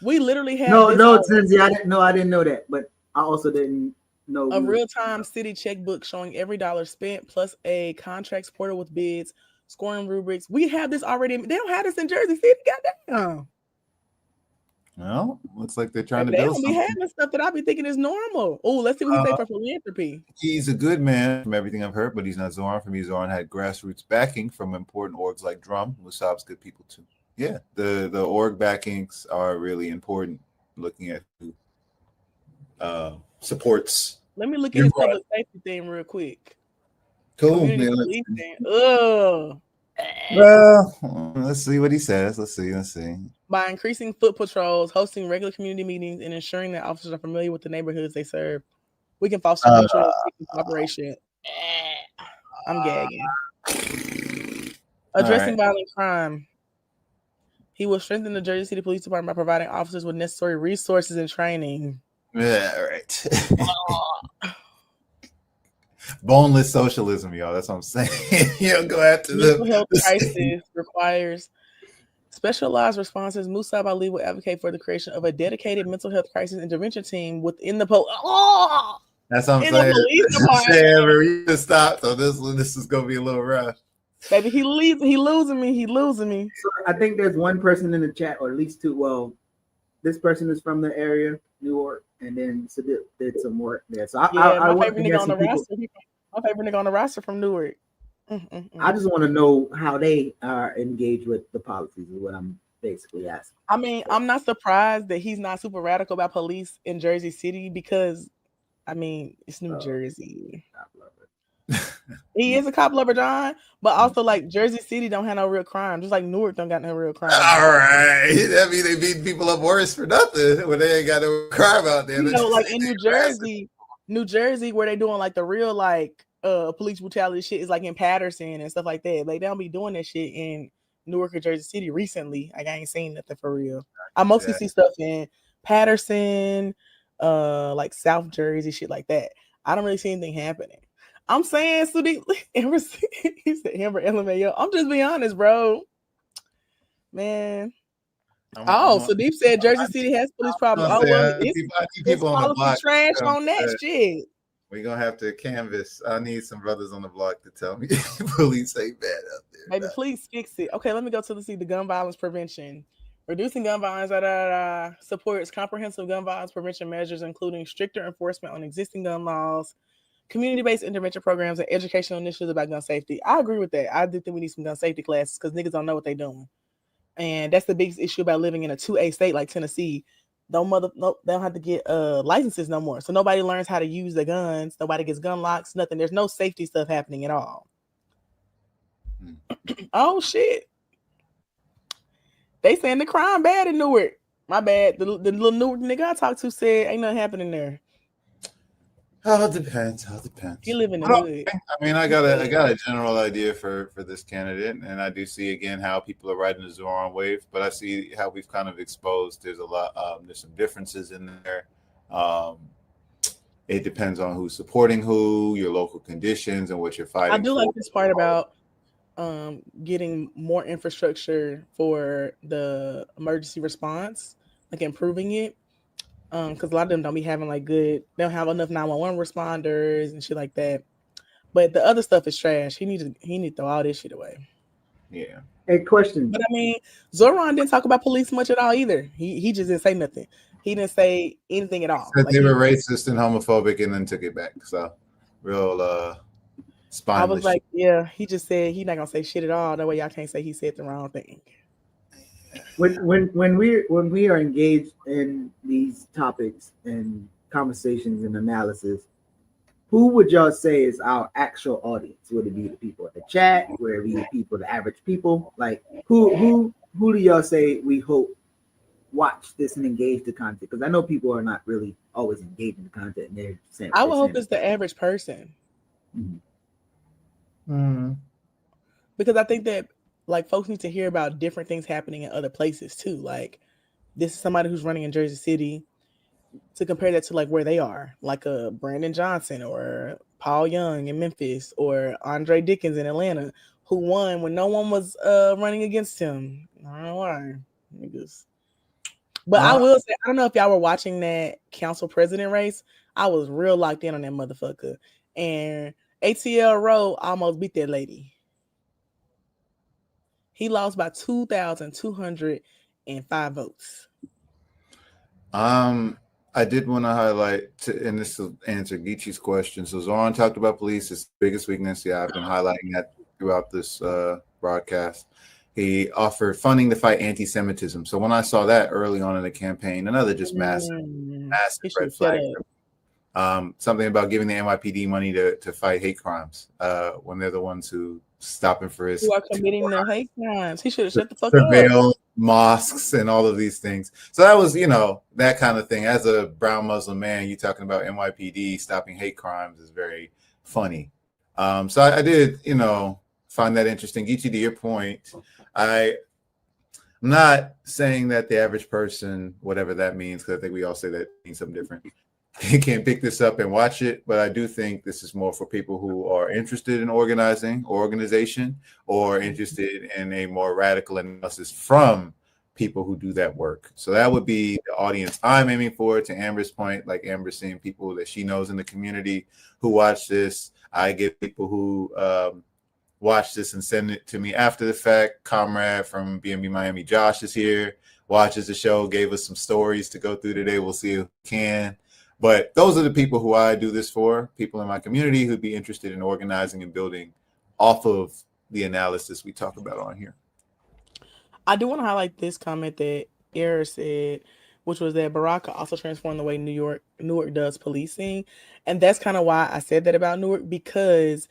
We literally have Zinzi, I didn't know that, but I also didn't know a real-time city checkbook showing every dollar spent, plus a contracts portal with bids, scoring rubrics. We have this already. They don't have this in Jersey City. Goddamn. Well, looks like they're trying to build something. They don't be having stuff that I be thinking is normal. Oh, let's see what he say for philanthropy. He's a good man from everything I've heard, but he's not Zoran. For me, Zoran had grassroots backing from important orgs like Drum. Musab's good people too. Yeah, the org backings are really important. Looking at who supports. Let me look at his public safety thing real quick. Cool. Well, let's see what he says. Let's see. By increasing foot patrols, hosting regular community meetings, and ensuring that officers are familiar with the neighborhoods they serve, we can foster mutual cooperation. I'm gagging. Addressing violent crime. He will strengthen the Jersey City Police Department by providing officers with necessary resources and training. Yeah, right. Boneless socialism, y'all. That's what I'm saying. You don't go after the mental health crisis requires specialized responses. Musab Ali will advocate for the creation of a dedicated mental health crisis intervention team within the police. That's what I'm saying. We just stop. So this is gonna be a little rough. Baby, he losing me. So I think there's one person in the chat, or at least two. Well, this person is from the area, New York, and then Sadip did some work there. So my favorite nigga on the roster. My favorite nigga on the roster from Newark. I just want to know how they are engaged with the policies is what I'm basically asking. I mean, I'm not surprised that he's not super radical about police in Jersey City because, I mean, it's New Jersey. I love it. He is a cop lover, John, but also like Jersey City don't have no real crime, just like Newark don't got no real crime. All right, that means they beat people up worse for nothing when they ain't got no crime out there. You know, like in New Jersey, where they doing like the real like police brutality shit is like in Patterson and stuff like that. Like they don't be doing that shit in Newark or Jersey City recently. Like I ain't seen nothing for real. I mostly see stuff in Patterson, like South Jersey, shit like that. I don't really see anything happening. I'm saying, Sudip, Amber, he said Amber LMAO. I'm just being honest, bro. Man. Sudip said Jersey City has police problems. Oh, well, it's policy trash on that shit. We're going to have to canvas. I need some brothers on the block to tell me police ain't bad out there. Maybe please fix it. Okay, let me go to the gun violence prevention. Reducing gun violence supports comprehensive gun violence prevention measures, including stricter enforcement on existing gun laws, community-based intervention programs, and educational initiatives about gun safety. I agree with that. I do think we need some gun safety classes because niggas don't know what they're doing. And that's the biggest issue about living in a 2A state like Tennessee. They don't have to get licenses no more. So nobody learns how to use the guns. Nobody gets gun locks, nothing. There's no safety stuff happening at all. Oh, shit. They saying the crime bad in Newark. My bad. The little Newark nigga I talked to said ain't nothing happening there. All depends. You live in the hood. I mean, I got a general idea for this candidate, and I do see again how people are riding the Zoran wave. But I see how we've kind of exposed. There's a lot. There's some differences in there. It depends on who's supporting who, your local conditions, and what you're fighting. I do like this part about getting more infrastructure for the emergency response, like improving it. Because a lot of them don't be having like they don't have enough 911 responders and shit like that. But the other stuff is trash. He need to throw all this shit away. Yeah. Hey, question. But I mean, Zoran didn't talk about police much at all either. He just didn't say nothing. He didn't say anything at all. Like, they were racist and homophobic and then took it back. So real spineless. I was like, yeah, he just said he's not gonna say shit at all. That way y'all can't say he said the wrong thing. When we are engaged in these topics and conversations and analysis, who would y'all say is our actual audience? Would it be the people in the chat? Would it be the people, the average people? Like who do y'all say we hope watch this and engage the content? Because I know people are not really always engaging the content. And they're saying, I would hope it's the average person. Because I think that like folks need to hear about different things happening in other places too. Like this is somebody who's running in Jersey City, to compare that to like where they are, like a Brandon Johnson or Paul Young in Memphis or Andre Dickens in Atlanta, who won when no one was running against him. I don't know why, niggas. But I will say, I don't know if y'all were watching that council president race. I was real locked in on that motherfucker, and ATL Rowe almost beat that lady. He lost by 2,205 votes. I did want to highlight, and this will answer Geechee's question. So Zoran talked about police, his biggest weakness. Yeah, I've been highlighting that throughout this broadcast. He offered funding to fight anti-Semitism. So when I saw that early on in the campaign, another just massive red flag. Something about giving the NYPD money to fight hate crimes when they're the ones who stopping for his who are committing the hate crimes. He should have shut the fuck surveil up. Mosques and all of these things. So that was, that kind of thing. As a brown Muslim man, you talking about NYPD stopping hate crimes is very funny. So I did, find that interesting. Geechee, to your point, I'm not saying that the average person, whatever that means, because I think we all say that means something different, can't pick this up and watch it, but I do think this is more for people who are interested in organizing or organization, or interested in a more radical analysis from people who do that work. So that would be the audience I'm aiming for. To Amber's point, like Amber seeing people that she knows in the community who watch this. I get people who watch this and send it to me after the fact. Comrade from BNB Miami, Josh, is here, watches the show, gave us some stories to go through today. We'll see if we can. But those are the people who I do this for, people in my community who'd be interested in organizing and building off of the analysis we talk about on here. I do want to highlight this comment that Era said. which was that Baraka also transformed the way Newark does policing. And that's kind of why I said that about Newark, because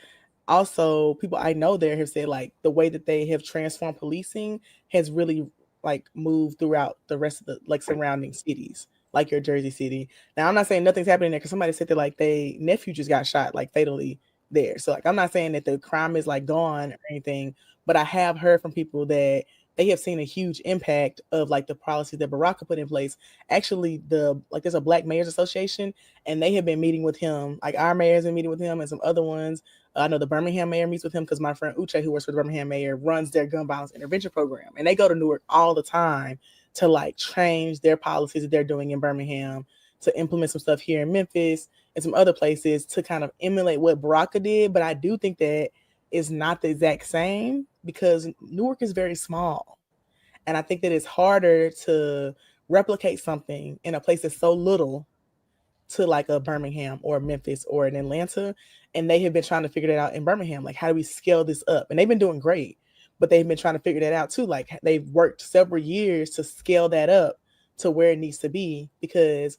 also people I know there have said like the way that they have transformed policing has really like moved throughout the rest of the like surrounding cities, like your Jersey City. Now I'm not saying nothing's happening there because somebody said that like they nephew just got shot like fatally there. So like I'm not saying that the crime is like gone or anything, but I have heard from people that they have seen a huge impact of like the policies that Baraka put in place. Actually, there's a Black Mayors Association, and they have been meeting with him. Like our mayor has been meeting with him, and some other ones. I know the Birmingham mayor meets with him because my friend Uche, who works for the Birmingham mayor, runs their gun violence intervention program, and they go to Newark all the time to like change their policies that they're doing in Birmingham, to implement some stuff here in Memphis and some other places to kind of emulate what Baraka did. But I do think that is not the exact same because Newark is very small. And I think that it's harder to replicate something in a place that's so little to like a Birmingham or Memphis or an Atlanta. And they have been trying to figure that out in Birmingham. Like, how do we scale this up? And they've been doing great, but they've been trying to figure that out too. Like they've worked several years to scale that up to where it needs to be, because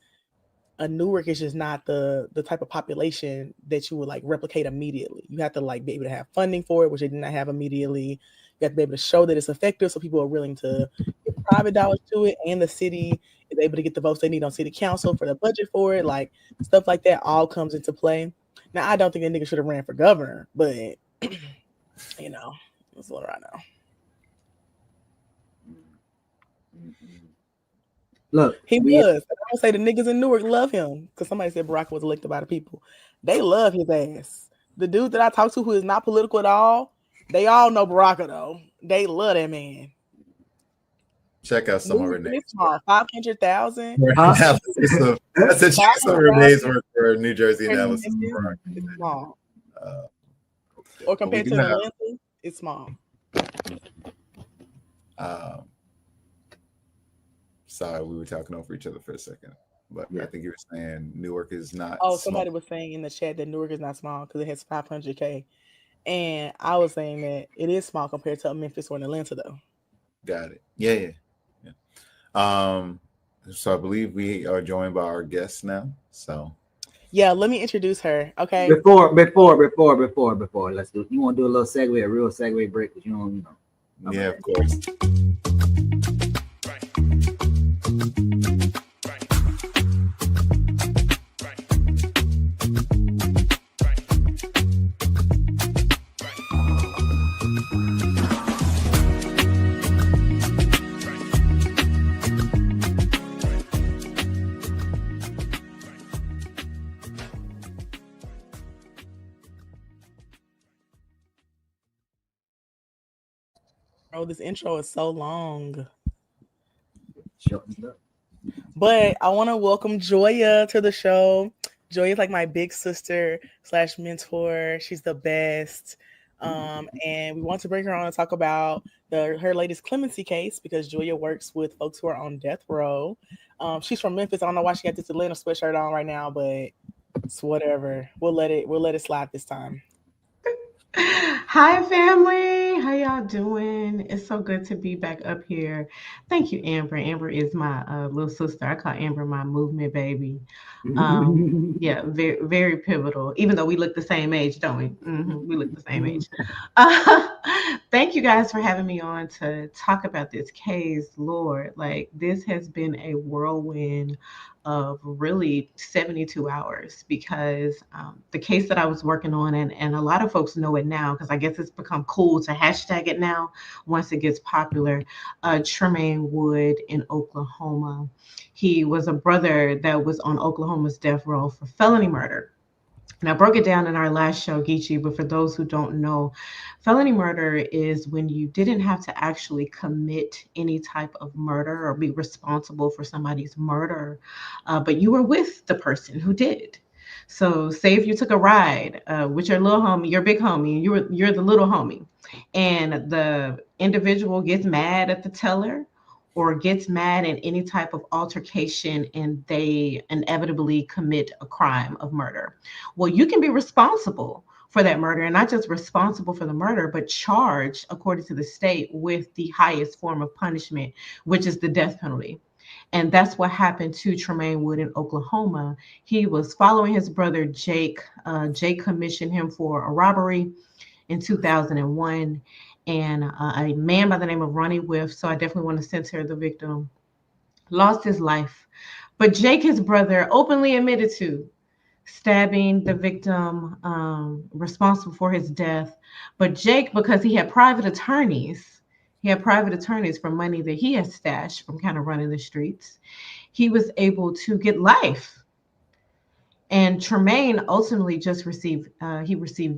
a Newark is just not the type of population that you would like replicate immediately. You have to like be able to have funding for it, which they did not have immediately. You have to be able to show that it's effective, so people are willing to give private dollars to it, and the city is able to get the votes they need on city council for the budget for it. Like stuff like that all comes into play. Now, I don't think that nigga should have ran for governor, but you know, that's what I know. Look, he was. I don't say the niggas in Newark love him because somebody said Baraka was elected by the people. They love his ass. The dude that I talked to who is not political at all, they all know Baraka though. They love that man. Check out some of her names. 500,000. That's a check some of her names for New Jersey analysis. It's small. Or compared to Atlanta, it's small. Sorry, we were talking over each other for a second, but I think you were saying Newark is not. Oh, somebody was saying in the chat that Newark is not small because it has 500K, and I was saying that it is small compared to Memphis or Atlanta, though. Got it. Yeah. So I believe we are joined by our guest now. So yeah, let me introduce her. Okay. Before, let's do. You want to do a little segue, a real segue break? Because you don't know. Yeah, of course. Oh, this intro is so long. But I want to welcome Joya to the show. Joya is like my big sister / mentor. She's the best. And we want to bring her on and talk about her latest clemency case because Joya works with folks who are on death row. She's from Memphis. I don't know why she got this Atlanta sweatshirt on right now, but it's whatever. We'll let it slide this time. Hi family, how y'all doing? It's so good to be back up here. Thank you, Amber. Amber is my little sister. I call Amber my movement baby. Yeah, very, very pivotal. Even though we look the same age, don't we? We look the same age. Thank you guys for having me on to talk about this case. Lord, like this has been a whirlwind of really 72 hours because the case that I was working on, and a lot of folks know it now because I guess it's become cool to hashtag it now once it gets popular. Tremane Wood in Oklahoma. He was a brother that was on Oklahoma's death row for felony murder. And I broke it down in our last show, Geechee, but for those who don't know, felony murder is when you didn't have to actually commit any type of murder or be responsible for somebody's murder, but you were with the person who did. So say if you took a ride with your little homie, your big homie, you're the little homie, and the individual gets mad at the teller or gets mad in any type of altercation and they inevitably commit a crime of murder. Well, you can be responsible for that murder and not just responsible for the murder, but charged according to the state with the highest form of punishment, which is the death penalty. And that's what happened to Tremane Wood in Oklahoma. He was following his brother Jake. Jake commissioned him for a robbery in 2001. And a man by the name of Ronnie Whiff, so I definitely want to censor the victim, lost his life. But Jake, his brother, openly admitted to stabbing the victim responsible for his death. But Jake, because he had private attorneys for money that he had stashed from kind of running the streets, he was able to get life. And Tremane ultimately just received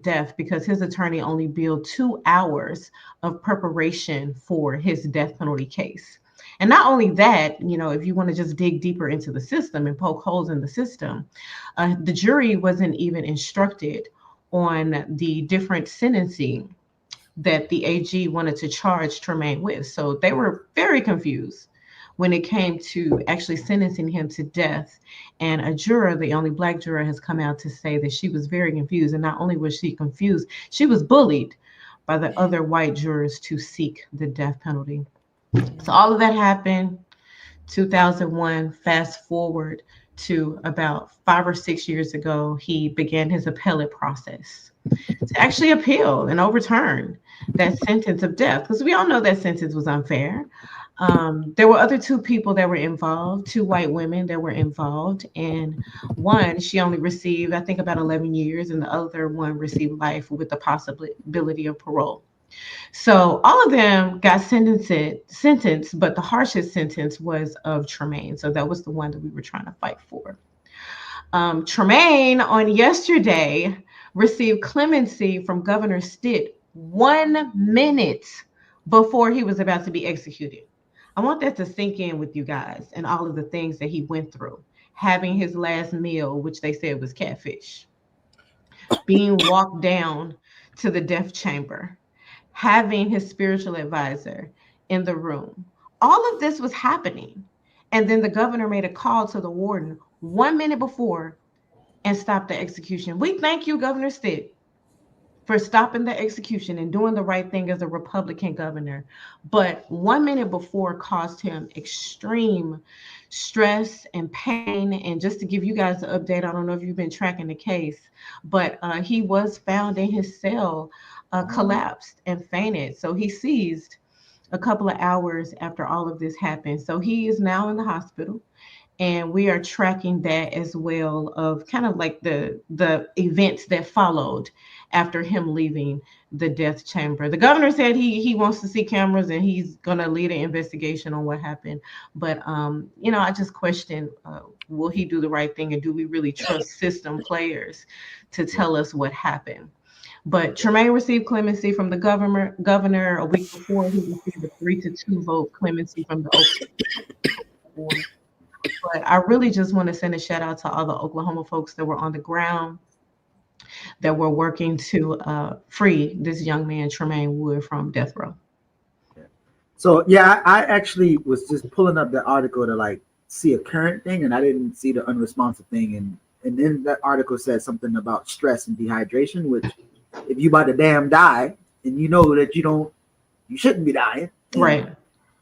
death because his attorney only billed 2 hours of preparation for his death penalty case. And not only that, if you want to just dig deeper into the system and poke holes in the system, the jury wasn't even instructed on the different sentencing that the AG wanted to charge Tremane with. So they were very confused when it came to actually sentencing him to death. And a juror, the only Black juror, has come out to say that she was very confused. And not only was she confused, she was bullied by the other white jurors to seek the death penalty. So all of that happened 2001. Fast forward to about 5 or 6 years ago, he began his appellate process to actually appeal and overturn that sentence of death, because we all know that sentence was unfair. There were other two people that were involved, two white women that were involved, and one, she only received, I think, about 11 years, and the other one received life with the possibility of parole. So all of them got sentenced, but the harshest sentence was of Tremane. So that was the one that we were trying to fight for. Tremane on yesterday received clemency from Governor Stitt 1 minute before he was about to be executed. I want that to sink in with you guys and all of the things that he went through. Having his last meal, which they said was catfish, being walked down to the death chamber, having his spiritual advisor in the room. All of this was happening. And then the governor made a call to the warden 1 minute before and stopped the execution. We thank you, Governor Stitt, for stopping the execution and doing the right thing as a Republican governor. But 1 minute before caused him extreme stress and pain. And just to give you guys an update, I don't know if you've been tracking the case, but he was found in his cell, collapsed and fainted. So he seized a couple of hours after all of this happened. So he is now in the hospital. And we are tracking that as well, of kind of like the events that followed after him leaving the death chamber. The governor said he wants to see cameras and he's going to lead an investigation on what happened. But, I just question, will he do the right thing? And do we really trust system players to tell us what happened? But Tremane received clemency from the governor a week before. He received a 3-2 vote clemency from the Oklahoma board. But I really just want to send a shout out to all the Oklahoma folks that were on the ground, that were working to free this young man, Tremane Wood, from death row. So, yeah, I actually was just pulling up the article to see a current thing, and I didn't see the unresponsive thing. And then that article said something about stress and dehydration, which if you about to damn die and you know that you shouldn't be dying. Right.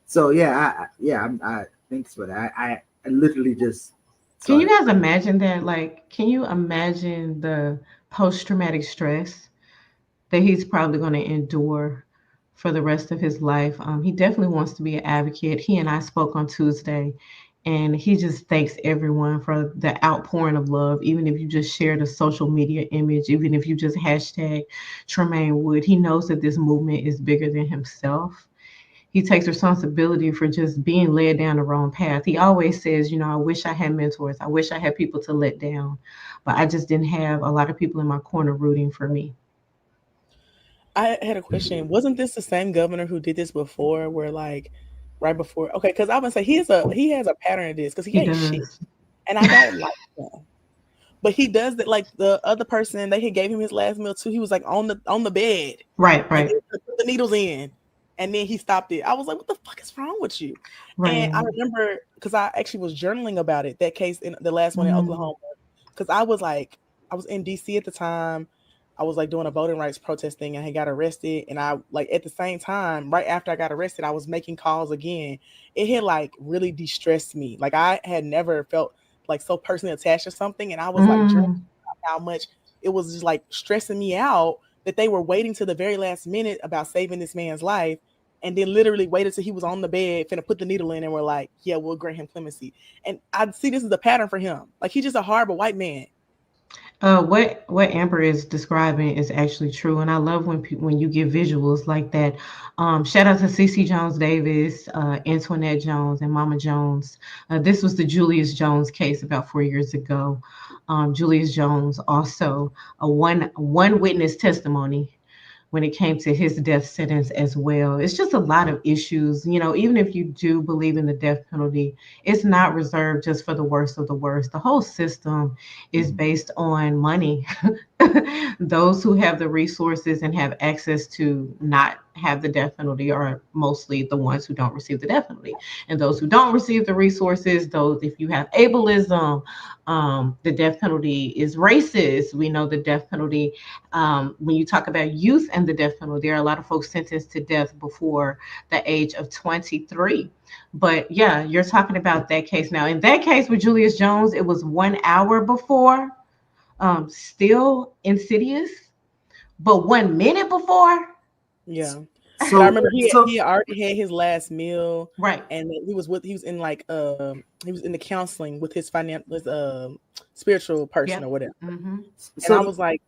So, I thanks for that. I literally just. Can you guys imagine that? Can you imagine the post-traumatic stress that he's probably going to endure for the rest of his life? He definitely wants to be an advocate. He and I spoke on Tuesday, and he just thanks everyone for the outpouring of love. Even if you just shared a social media image, even if you just hashtag Tremane Wood, he knows that this movement is bigger than himself. He takes responsibility for just being led down the wrong path. He always says, I wish I had mentors. I wish I had people to let down, but I just didn't have a lot of people in my corner rooting for me. I had a question. Wasn't this the same governor who did this before, where right before? Okay, because I would say he has a pattern of this, because he ain't shit, and I don't like him. But he does that. Like the other person, they had gave him his last meal too. He was on the bed, right, and put the needles in. And then he stopped it. I was like, what the fuck is wrong with you? Right. And I remember, because I actually was journaling about it, that case, in the last one in Oklahoma. Because I was in DC at the time. I was like doing a voting rights protest thing and I got arrested. And I like at the same time, right after I got arrested, I was making calls again. It had like really de-stressed me. Like I had never felt like so personally attached to something. And I was like journaling Mm. about how much it was just like stressing me out that they were waiting to the very last minute about saving this man's life. And then literally waited till he was on the bed, finna put the needle in, and we're like, yeah, we'll grant him clemency. And I see this as a pattern for him. Like he's just a horrible white man. What Amber is describing is actually true, and I love when you give visuals like that. Shout out to CC Jones Davis, Antoinette Jones, and Mama Jones. This was the Julius Jones case about 4 years ago. Julius Jones also a one witness testimony when it came to his death sentence as well. It's just a lot of issues. Even if you do believe in the death penalty, it's not reserved just for the worst of the worst. The whole system is based on money. Those who have the resources and have access to not have the death penalty are mostly the ones who don't receive the death penalty. And those who don't receive the resources, those if you have ableism, the death penalty is racist. We know the death penalty, when you talk about youth and the death penalty, there are a lot of folks sentenced to death before the age of 23. But yeah, you're talking about that case now. In that case with Julius Jones, it was 1 hour before, still insidious, but 1 minute before. Yeah. So I remember he so already had his last meal, Right. and he was in like he was in the counseling with his spiritual person Yep. or whatever. Mm-hmm. And I so was like,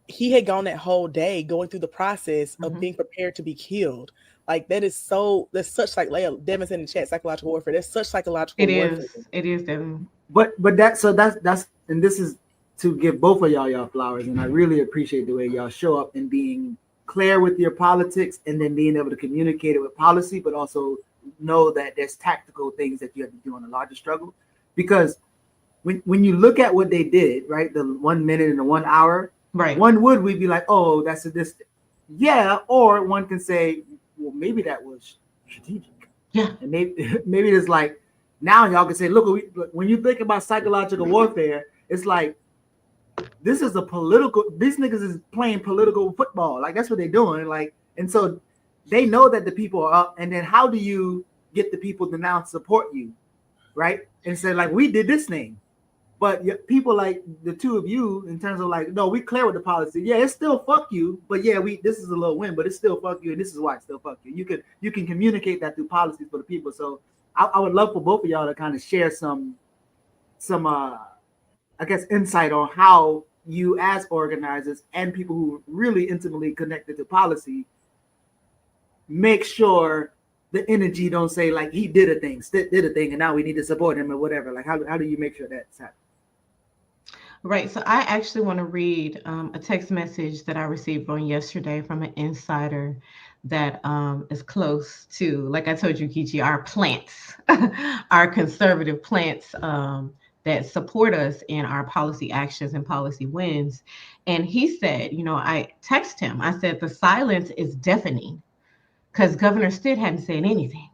he had gone that whole day going through the process of Mm-hmm. being prepared to be killed. Like that's such like Devin's in the chat, psychological warfare. That's such psychological It warfare. is. It is them. but that's and this is to give both of y'all flowers, and I really appreciate the way y'all show up and being clear with your politics and then being able to communicate it with policy, but also know that there's tactical things that you have to do on a larger struggle. Because when you look at what they did, right, the 1 minute and the 1 hour, Right. we'd be like, oh, that's a distance. Yeah, or one can say, well, maybe that was strategic. Yeah. And maybe it's like now y'all can say, look, when you think about psychological warfare, it's like this is these niggas is playing political football. Like that's what they're doing. Like, and so they know that the people are up, and then how do you get the people to now support you, right? And say like, we did this thing, but people like the two of you, in terms of like, no, we clear with the policy. Yeah, it's still fuck you, but yeah, this is a little win, but it's still fuck you, and this is why it's still fuck you. You can communicate that through policies for the people. So I would love for both of y'all to kind of share some I guess insight on how you as organizers and people who really intimately connected to policy make sure the energy don't say like he did a thing, and now we need to support him or whatever. Like how do you make sure that's happening? Right. So I actually want to read a text message that I received on yesterday from an insider that is close to, like I told you, Geechee, our plants, our conservative plants that support us in our policy actions and policy wins. And he said, I text him. I said, the silence is deafening because Governor Stitt hadn't said anything.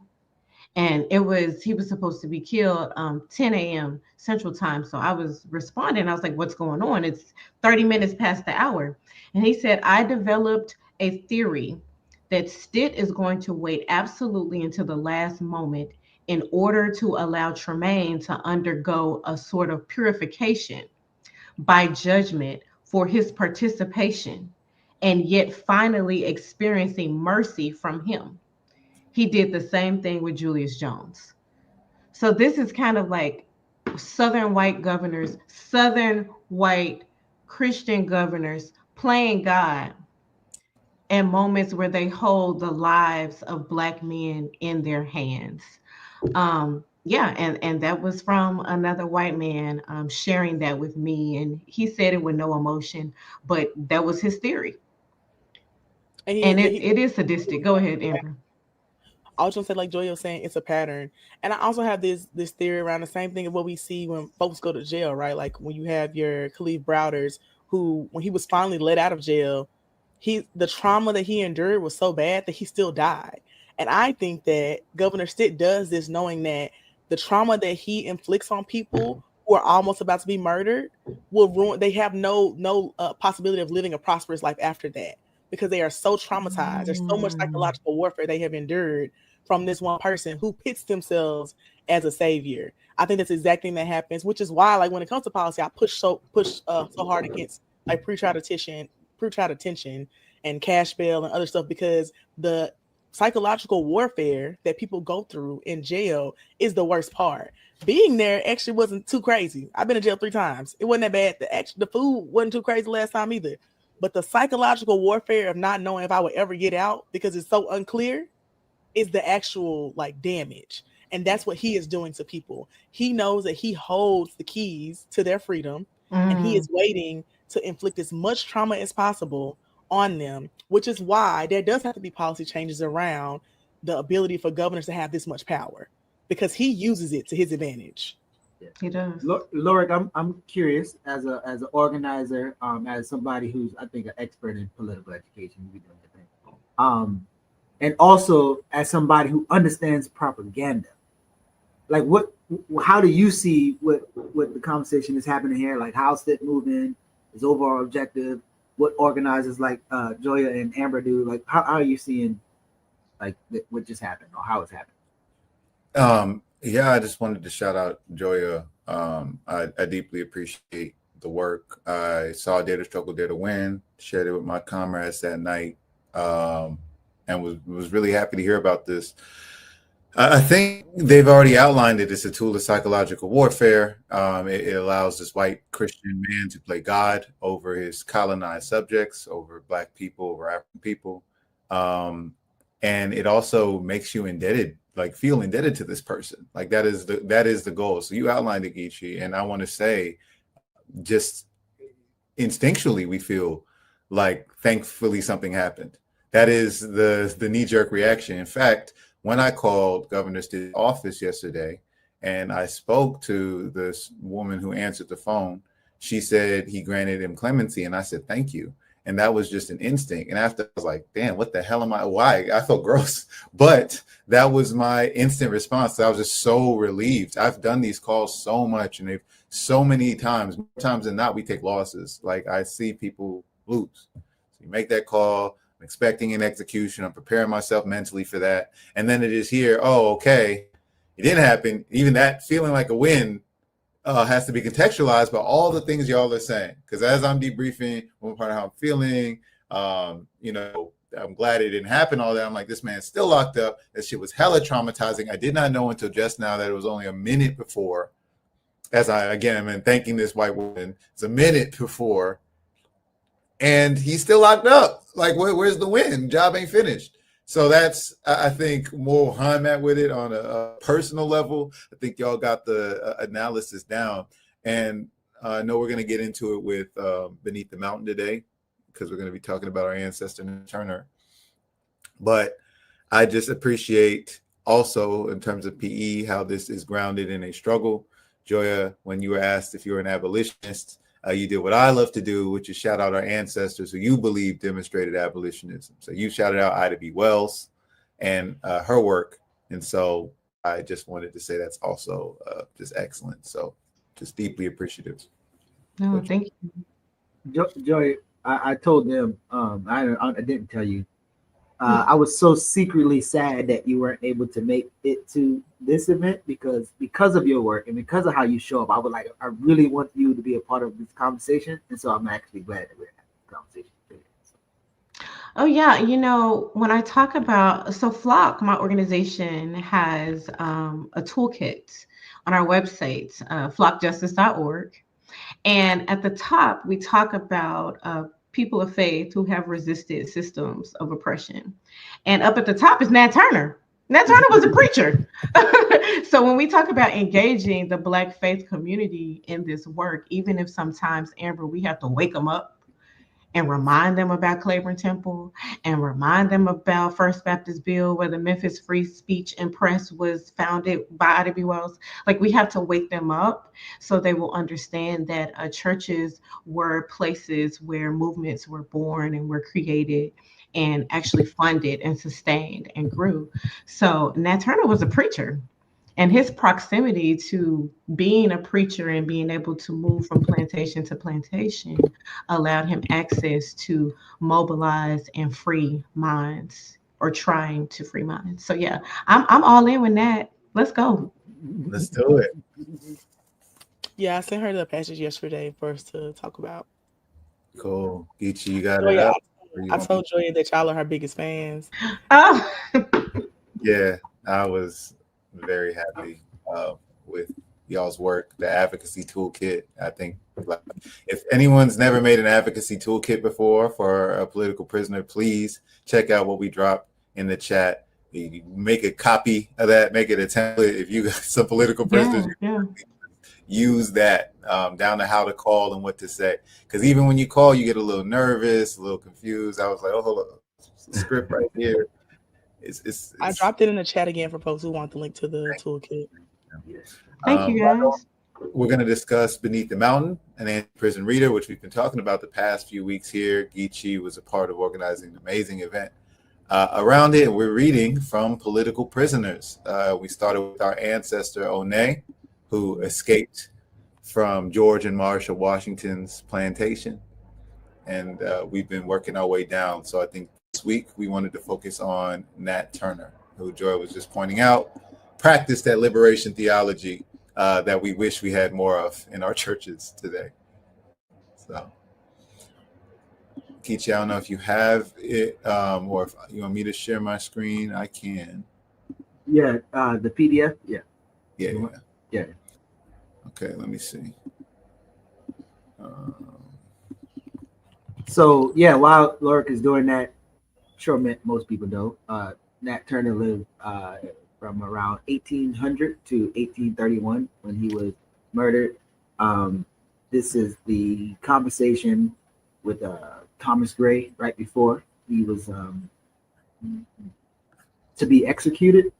And he was supposed to be killed 10 a.m. Central Time. So I was responding. I was like, what's going on? It's 30 minutes past the hour. And he said, I developed a theory that Stitt is going to wait absolutely until the last moment in order to allow Tremane to undergo a sort of purification by judgment for his participation, and yet finally experiencing mercy from him. He did the same thing with Julius Jones. So this is kind of like Southern white governors, Southern white Christian governors playing God and moments where they hold the lives of Black men in their hands. Yeah, and that was from another white man sharing that with me, and he said it with no emotion, but that was his theory. And it is sadistic. Go ahead, Amber. I was gonna say, like Joy was saying, it's a pattern. And I also have this theory around the same thing of what we see when folks go to jail, right? Like when you have your Khalif Browders, who when he was finally let out of jail, the trauma that he endured was so bad that he still died. And I think that Governor Stitt does this knowing that the trauma that he inflicts on people who are almost about to be murdered will ruin. They have no possibility of living a prosperous life after that because they are so traumatized. There's so much psychological warfare they have endured from this one person who pits themselves as a savior. I think that's the exact thing that happens, which is why, like when it comes to policy, I push so hard against like pretrial detention, and cash bail and other stuff because the psychological warfare that people go through in jail is the worst part. Being there actually wasn't too crazy. I've been in jail 3 times. It wasn't that bad. The food wasn't too crazy last time either. But the psychological warfare of not knowing if I would ever get out because it's so unclear is the actual like damage. And that's what he is doing to people. He knows that he holds the keys to their freedom and he is waiting to inflict as much trauma as possible on them, which is why there does have to be policy changes around the ability for governors to have this much power because he uses it to his advantage. Yeah. He does. Laurick, I'm curious as an organizer, as somebody who's I think an expert in political education, you doing your thing, and also as somebody who understands propaganda. Like how do you see what the conversation is happening here? Like how's it moving? His overall objective? What organizers like Joya and Amber do? Like how are you seeing like what just happened or how it's happening? Yeah, I just wanted to shout out Joya. I deeply appreciate the work. I saw Dare to Struggle, Dare to Win, shared it with my comrades that night, and was really happy to hear about this. I think they've already outlined it as a tool of psychological warfare. It allows this white Christian man to play God over his colonized subjects, over Black people, over African people. And it also makes you indebted, like feel indebted to this person. Like that is the goal. So you outlined it, Geechee, and I want to say just instinctually we feel like thankfully something happened. That is the knee-jerk reaction. In fact, when I called Governor Stitt's office yesterday and I spoke to this woman who answered the phone, she said he granted him clemency. And I said, thank you. And that was just an instinct. And after I was like, damn, what the hell am I? Why? I felt gross. But that was my instant response. I was just so relieved. I've done these calls so much and they've so many times, more times than not, we take losses. Like I see people lose. So you make that call. I'm expecting an execution. I'm preparing myself mentally for that. And then it is here. Oh, okay. It didn't happen. Even that feeling like a win has to be contextualized by all the things y'all are saying. Because as I'm debriefing, one part of how I'm feeling, I'm glad it didn't happen, all that. I'm like, this man's still locked up. That shit was hella traumatizing. I did not know until just now that it was only a minute before. As I, again, am thanking this white woman, it's a minute before. And he's still locked up. Like, where's the win? Job ain't finished. So that's, I think, more how I'm at with it on a personal level. I think y'all got the analysis down. And I know we're going to get into it with Beneath the Mountain today because we're going to be talking about our ancestor, Turner. But I just appreciate also in terms of PE, how this is grounded in a struggle. Joya, when you were asked if you were an abolitionist, you did what I love to do, which is shout out our ancestors who you believe demonstrated abolitionism. So you shouted out Ida B. Wells and her work. And so I just wanted to say that's also just excellent. So just deeply appreciative. No, thank you. Joy, I told them, I didn't tell you. I was so secretly sad that you weren't able to make it to this event because of your work and because of how you show up. I really want you to be a part of this conversation, and so I'm actually glad that we're having this conversation today. Oh yeah, when I talk about Flock, my organization has a toolkit on our website, flockjustice.org, and at the top we talk about people of faith who have resisted systems of oppression. And up at the top is Nat Turner. Nat Turner was a preacher. So when we talk about engaging the Black faith community in this work, even if sometimes, Amber, we have to wake them up and remind them about Claiborne Temple and remind them about First Baptist Bill, where the Memphis Free Speech and Press was founded by Ida B. Wells. Like, we have to wake them up so they will understand that churches were places where movements were born and were created and actually funded and sustained and grew. So Nat Turner was a preacher. And his proximity to being a preacher and being able to move from plantation to plantation allowed him access to mobilize and free minds, or trying to free minds. So yeah, I'm all in with that. Let's go. Let's do it. Yeah, I sent her the passage yesterday for us to talk about. Cool. Geechee, you got it Joya, up? Or you I want me- told Joya that y'all are her biggest fans. Oh, Yeah, I was very happy with y'all's work, the advocacy toolkit. I think like, if anyone's never made an advocacy toolkit before for a political prisoner, please check out what we dropped in the chat. You make a copy of that, make it a template. If you got some political prisoners, yeah. use that down to how to call and what to say. Because even when you call, you get a little nervous, a little confused. I was like, oh, hold on, script right here. I dropped it in the chat again for folks who want the link to the toolkit. Thank you guys. We're going to discuss Beneath the Mountain, an anti-prison reader, which we've been talking about the past few weeks here. Geechee was a part of organizing an amazing event around it. We're reading from political prisoners. We started with our ancestor, One, who escaped from George and Marshall Washington's plantation. And we've been working our way down. So I think this week we wanted to focus on Nat Turner, who Joy was just pointing out, practiced that liberation theology that we wish we had more of in our churches today. So, Geechee, I don't know if you have it or if you want me to share my screen, I can. Yeah, the PDF. Yeah. Yeah. Okay, let me see. So yeah, while Laurick is doing that, sure most people know, Nat Turner lived from around 1800 to 1831 when he was murdered. This is the conversation with Thomas Gray right before he was to be executed.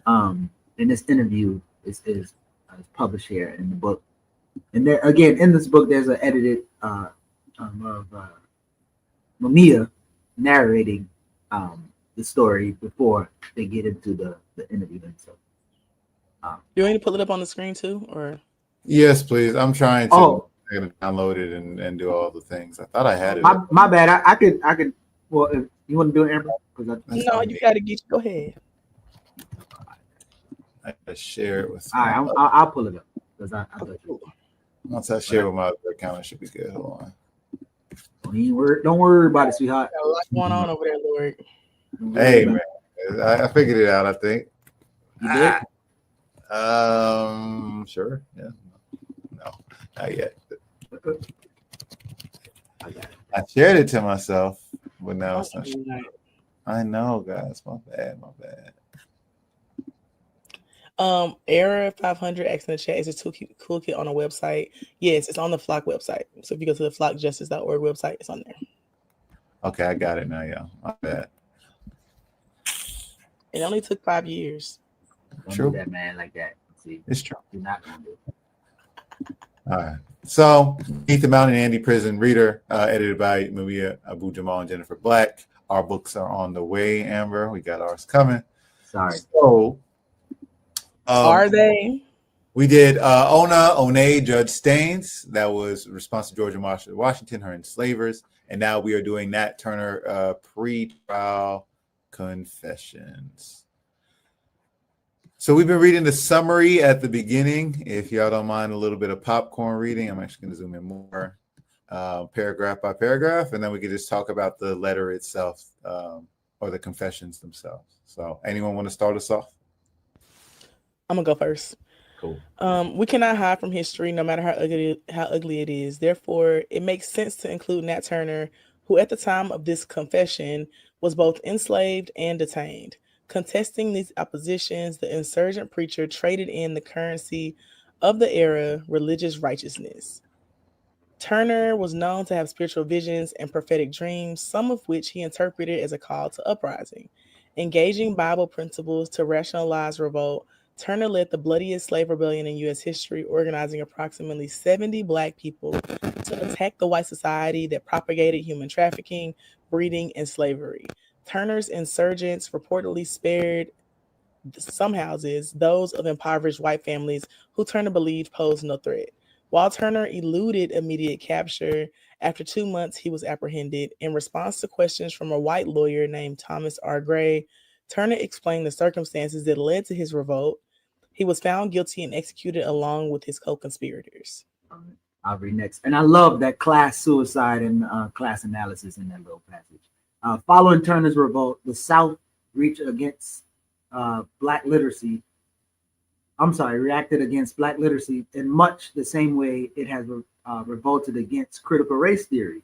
And this interview is published here in the book. And there again in this book, there's an edited of Mamiya narrating the story before they get into the interview themselves. You want me to pull it up on the screen too, or? Yes, please. I'm trying to download it and do all the things. I thought I had it. My bad. I could. Well, if you want to do it, Amber? No, you got to get. Go ahead. I gotta share it with. All right, I'll pull it up because I once I share with my other account, it should be good. Hold on. Don't worry about it, sweetheart. Got a lot going on over there, Lord. Hey man, I figured it out. I think. You did? Sure. Yeah. No, not yet. I shared it to myself, but now it's not. I know, guys. My bad. Error 500 X in the chat is a toolkit on a website. Yes, it's on the Flock website. So if you go to the flockjustice.org website, it's on there. Okay, I got it now, y'all. My bad. It only took 5 years. Don't do that, man, like that. See, it's true. You're not gonna do it. All right. So, Beneath the Mountain, Anti-Prison Reader, edited by Mamiya Abu Jamal and Jennifer Black. Our books are on the way, Amber. We got ours coming. Sorry. So, are they? We did One, Judge Staines. That was response to George and Marshall Washington, her enslavers. And now we are doing Nat Turner pre-trial confessions. So we've been reading the summary at the beginning. If y'all don't mind a little bit of popcorn reading, I'm actually going to zoom in more paragraph by paragraph, and then we can just talk about the letter itself or the confessions themselves. So anyone want to start us off? I'm going to go first. Cool. We cannot hide from history, no matter how ugly it is. Therefore, it makes sense to include Nat Turner, who at the time of this confession was both enslaved and detained. Contesting these oppositions, the insurgent preacher traded in the currency of the era, religious righteousness. Turner was known to have spiritual visions and prophetic dreams, some of which he interpreted as a call to uprising. Engaging Bible principles to rationalize revolt, Turner led the bloodiest slave rebellion in U.S. history, organizing approximately 70 Black people to attack the white society that propagated human trafficking, breeding, and slavery. Turner's insurgents reportedly spared some houses, those of impoverished white families who Turner believed posed no threat. While Turner eluded immediate capture, after 2 months he was apprehended. In response to questions from a white lawyer named Thomas R. Gray, Turner explained the circumstances that led to his revolt. He was found guilty and executed along with his co-conspirators. I'll read next. And I love that class suicide and class analysis in that little passage. Following Turner's revolt, the South reacted against Black literacy. Reacted against Black literacy in much the same way it has revolted against critical race theory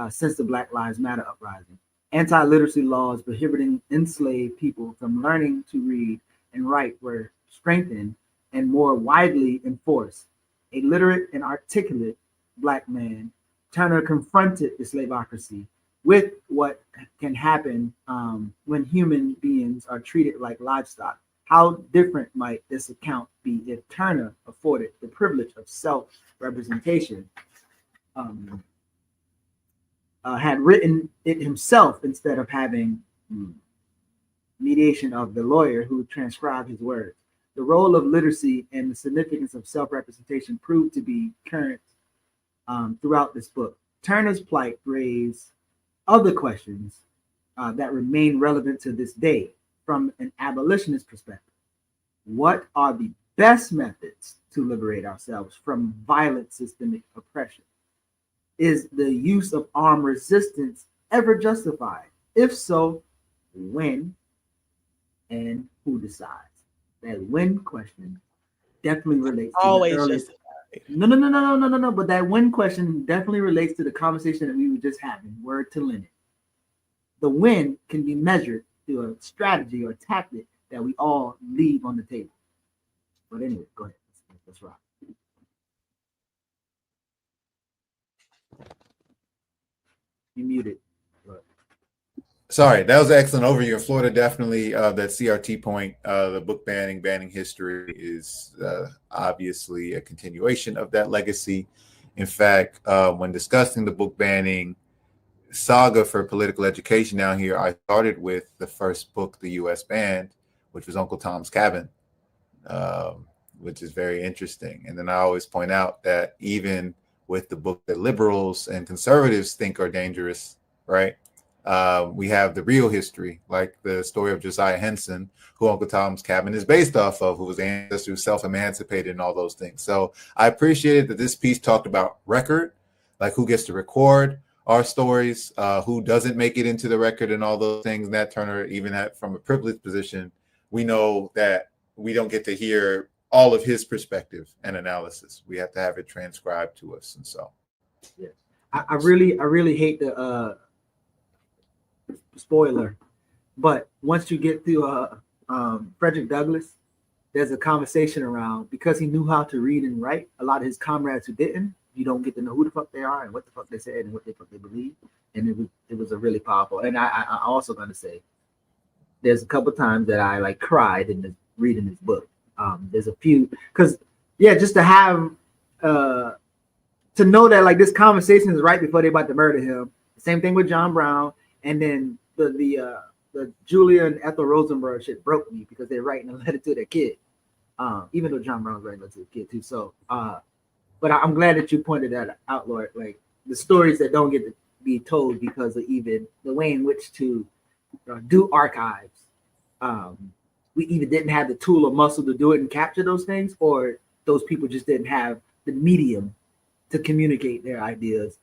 since the Black Lives Matter uprising. Anti-literacy laws prohibiting enslaved people from learning to read and write were strengthened and more widely enforced. A literate and articulate Black man, Turner confronted the slaveocracy with what can happen when human beings are treated like livestock. How different might this account be if Turner afforded the privilege of self-representation, had written it himself instead of having mediation of the lawyer who transcribed his words? The role of literacy and the significance of self-representation proved to be current throughout this book. Turner's plight raised other questions that remain relevant to this day from an abolitionist perspective. What are the best methods to liberate ourselves from violent systemic oppression? Is the use of armed resistance ever justified? If so, when and who decides? That when question definitely relates to Always the justified. No. But that when question definitely relates to the conversation that we were just having. Word to Leonard. The when can be measured through a strategy or a tactic that we all leave on the table. But anyway, go ahead. Let's rock. You muted. Sorry, that was an excellent overview. In Florida, definitely that CRT point, the book banning history is obviously a continuation of that legacy. In fact, when discussing the book banning saga for political education down here, I started with the first book the U.S. banned, which was Uncle Tom's Cabin, which is very interesting. And then I always point out that even with the book that liberals and conservatives think are dangerous, right? We have the real history, like the story of Josiah Henson, who Uncle Tom's Cabin is based off of, who was the ancestor who self-emancipated and all those things. So I appreciated that this piece talked about record, like who gets to record our stories, who doesn't make it into the record and all those things. Nat Turner, even from a privileged position, we know that we don't get to hear all of his perspective and analysis. We have to have it transcribed to us. And so, yeah, I really hate the spoiler, but once you get through Frederick Douglass, there's a conversation around, because he knew how to read and write, a lot of his comrades who didn't, you don't get to know who the fuck they are and what the fuck they said and what the fuck they believe. And it was a really powerful. And I also gonna say, there's a couple times that I like cried in reading this book. There's a few, because just to have to know that like this conversation is right before they about to murder him. Same thing with John Brown. And then the Julia and Ethel Rosenberg shit broke me because they're writing a letter to their kid, even though John Brown's writing a letter to the kid too. So, but I'm glad that you pointed that out, Lord. Like the stories that don't get to be told because of even the way in which to do archives. We either didn't have the tool or muscle to do it and capture those things, or those people just didn't have the medium to communicate their ideas.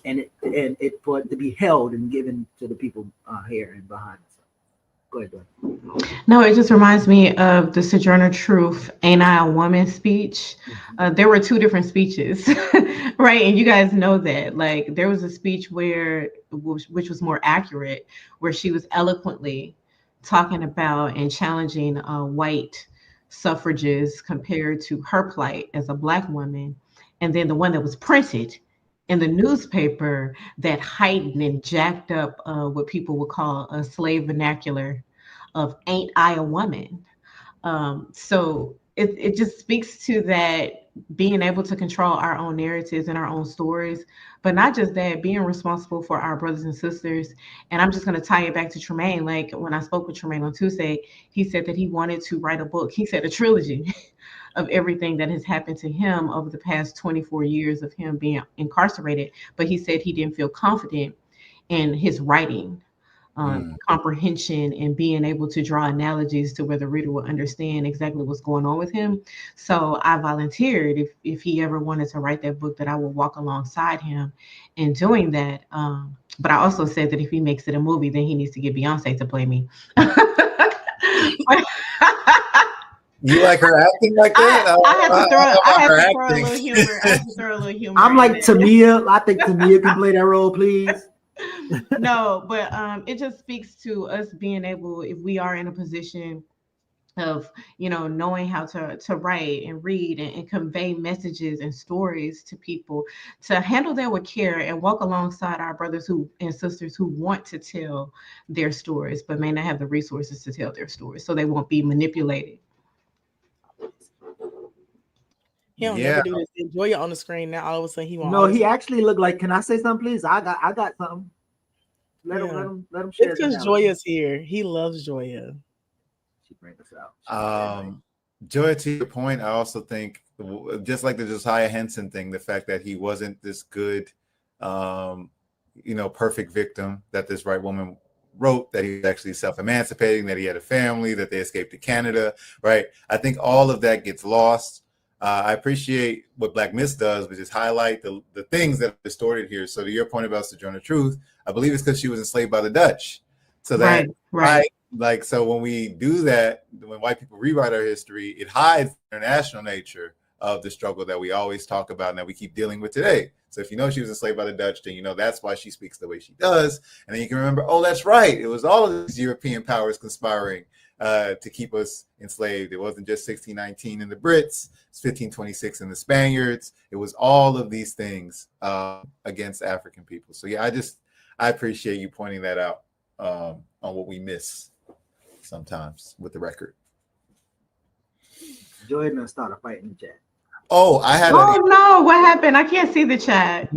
And it for it to be held and given to the people here and behind us. Go ahead. No, it just reminds me of the Sojourner Truth "Ain't I a Woman" speech. There were two different speeches, right? And you guys know that. Like there was a speech which was more accurate, where she was eloquently talking about and challenging white suffrages compared to her plight as a Black woman, and then the one that was printed in the newspaper that heightened and jacked up what people would call a slave vernacular of "Ain't I a Woman?" So it just speaks to that being able to control our own narratives and our own stories, but not just that, being responsible for our brothers and sisters. And I'm just going to tie it back to Tremane. Like when I spoke with Tremane on Tuesday, he said that he wanted to write a book. He said a trilogy of everything that has happened to him over the past 24 years of him being incarcerated. But he said he didn't feel confident in his writing, comprehension, and being able to draw analogies to where the reader will understand exactly what's going on with him. So I volunteered if he ever wanted to write that book, that I would walk alongside him in doing that. But I also said that if he makes it a movie, then he needs to get Beyonce to play me. You like her acting like that? I had to throw a acting. little humor. I had to throw a little humor. I'm like in it. Tamia. I think Tamia can play that role, please. No, but it just speaks to us being able, if we are in a position of, you know, knowing how to write and read and convey messages and stories to people, to handle that with care and walk alongside our brothers who and sisters who want to tell their stories but may not have the resources to tell their stories, so they won't be manipulated. He don't never do this. Enjoy it on the screen now. All of a sudden he won't. No, he actually looked like. Can I say something, please? I got something. Let him share. It's because Joya's here. He loves Joya. She brings us out. Joya, to your point, I also think, just like the Josiah Henson thing, the fact that he wasn't this good, perfect victim that this white woman wrote, that he was actually self-emancipating, that he had a family, that they escaped to Canada, right? I think all of that gets lost. I appreciate what Black Myth does, which is highlight the things that are distorted here. So to your point about Sojourner Truth, I believe it's because she was enslaved by the Dutch. So that, right. Like, so when we do that, when white people rewrite our history, it hides the international nature of the struggle that we always talk about and that we keep dealing with today. So if you know she was enslaved by the Dutch, then you know that's why she speaks the way she does. And then you can remember, oh, that's right. It was all of these European powers conspiring to keep us enslaved. It wasn't just 1619 in the Brits, it's 1526 in the Spaniards. It was all of these things against African people. So yeah, I appreciate you pointing that out on what we miss sometimes with the record. Jordan started a fight in the chat. Oh, I had. Oh no! What happened? I can't see the chat.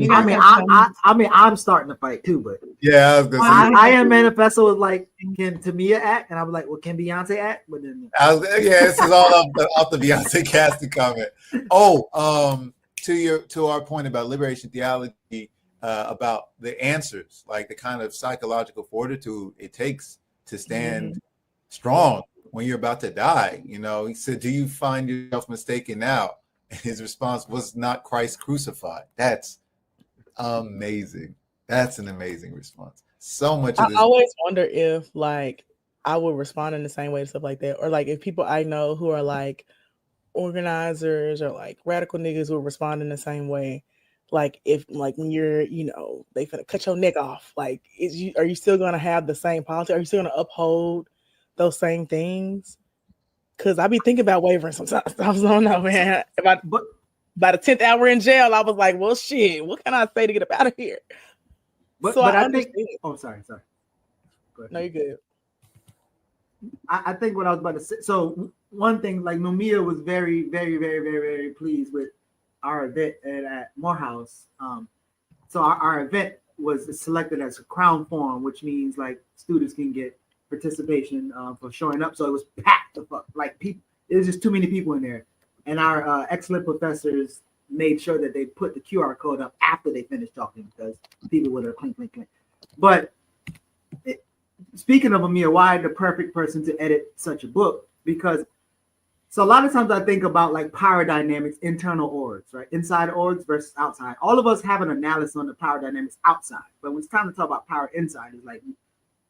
I'm starting to fight too, but yeah, I was gonna say. I Am Manifesto was like, can Tamia act? And I was like, well, can Beyonce act? But then this is all off the Beyonce casting comment. Oh, to our point about liberation theology, about the answers, like the kind of psychological fortitude it takes to stand strong when you're about to die. You know, he said, "Do you find yourself mistaken now?" And his response was, "Not Christ crucified." That's amazing. That's an amazing response. So much of this. I always wonder if like I would respond in the same way to stuff like that, or like if people I know who are like organizers or like radical niggas will respond in the same way. Like if like when you're, they finna cut your neck off. Like are you still gonna have the same politics? Are you still gonna uphold those same things? Because I be thinking about wavering sometimes. I don't know, man. By the 10th hour in jail, I was like, well, shit, what can I say to get up out of here? But I think, sorry. Go ahead. No, you're good. I think what I was about to say, so one thing, like Mumia was very, very, very, very, very pleased with our event at Morehouse. So our event was selected as a crown forum, which means like students can get participation for showing up. So it was packed the fuck, like people. It was just too many people in there, and our excellent professors made sure that they put the QR code up after they finished talking because people would have clink. But speaking of Amir, why the perfect person to edit such a book? Because so a lot of times I think about like power dynamics, internal orgs, right? Inside orgs versus outside. All of us have an analysis on the power dynamics outside, but when it's time to talk about power inside, it's like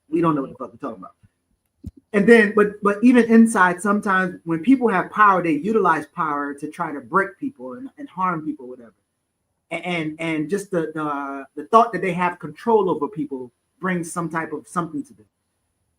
we don't know what the fuck we're talking about. And then, but even inside, sometimes when people have power, they utilize power to try to break people and harm people, whatever. And just the thought that they have control over people brings some type of something to them.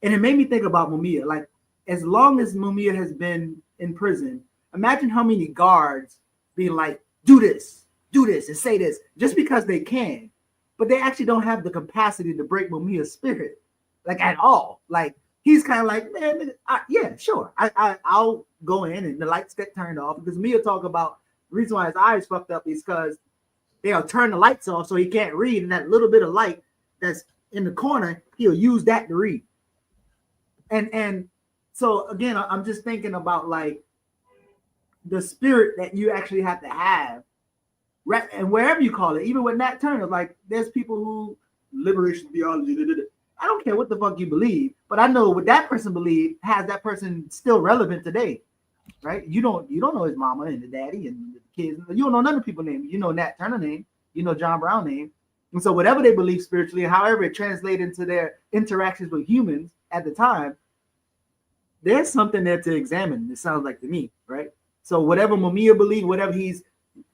And it made me think about Mumia. Like, as long as Mumia has been in prison, imagine how many guards being like, do this, and say this, just because they can. But they actually don't have the capacity to break Mumia's spirit, like at all. Like, he's kind of like, man, yeah, sure. I'll go in and the lights get turned off. Because me will talk about the reason why his eyes fucked up is because they'll turn the lights off so he can't read, and that little bit of light that's in the corner, he'll use that to read. And so again, I'm just thinking about like the spirit that you actually have to have, right? And wherever you call it, even with Nat Turner, like there's people who liberation theology. I don't care what the fuck you believe, but I know what that person believed has that person still relevant today, right? You don't know his mama and the daddy and the kids. You don't know none of people's names. You know Nat Turner name. You know John Brown name. And so whatever they believe spiritually, however it translates into their interactions with humans at the time, there's something there to examine. It sounds like to me, right? So whatever Mamiya believes, whatever he's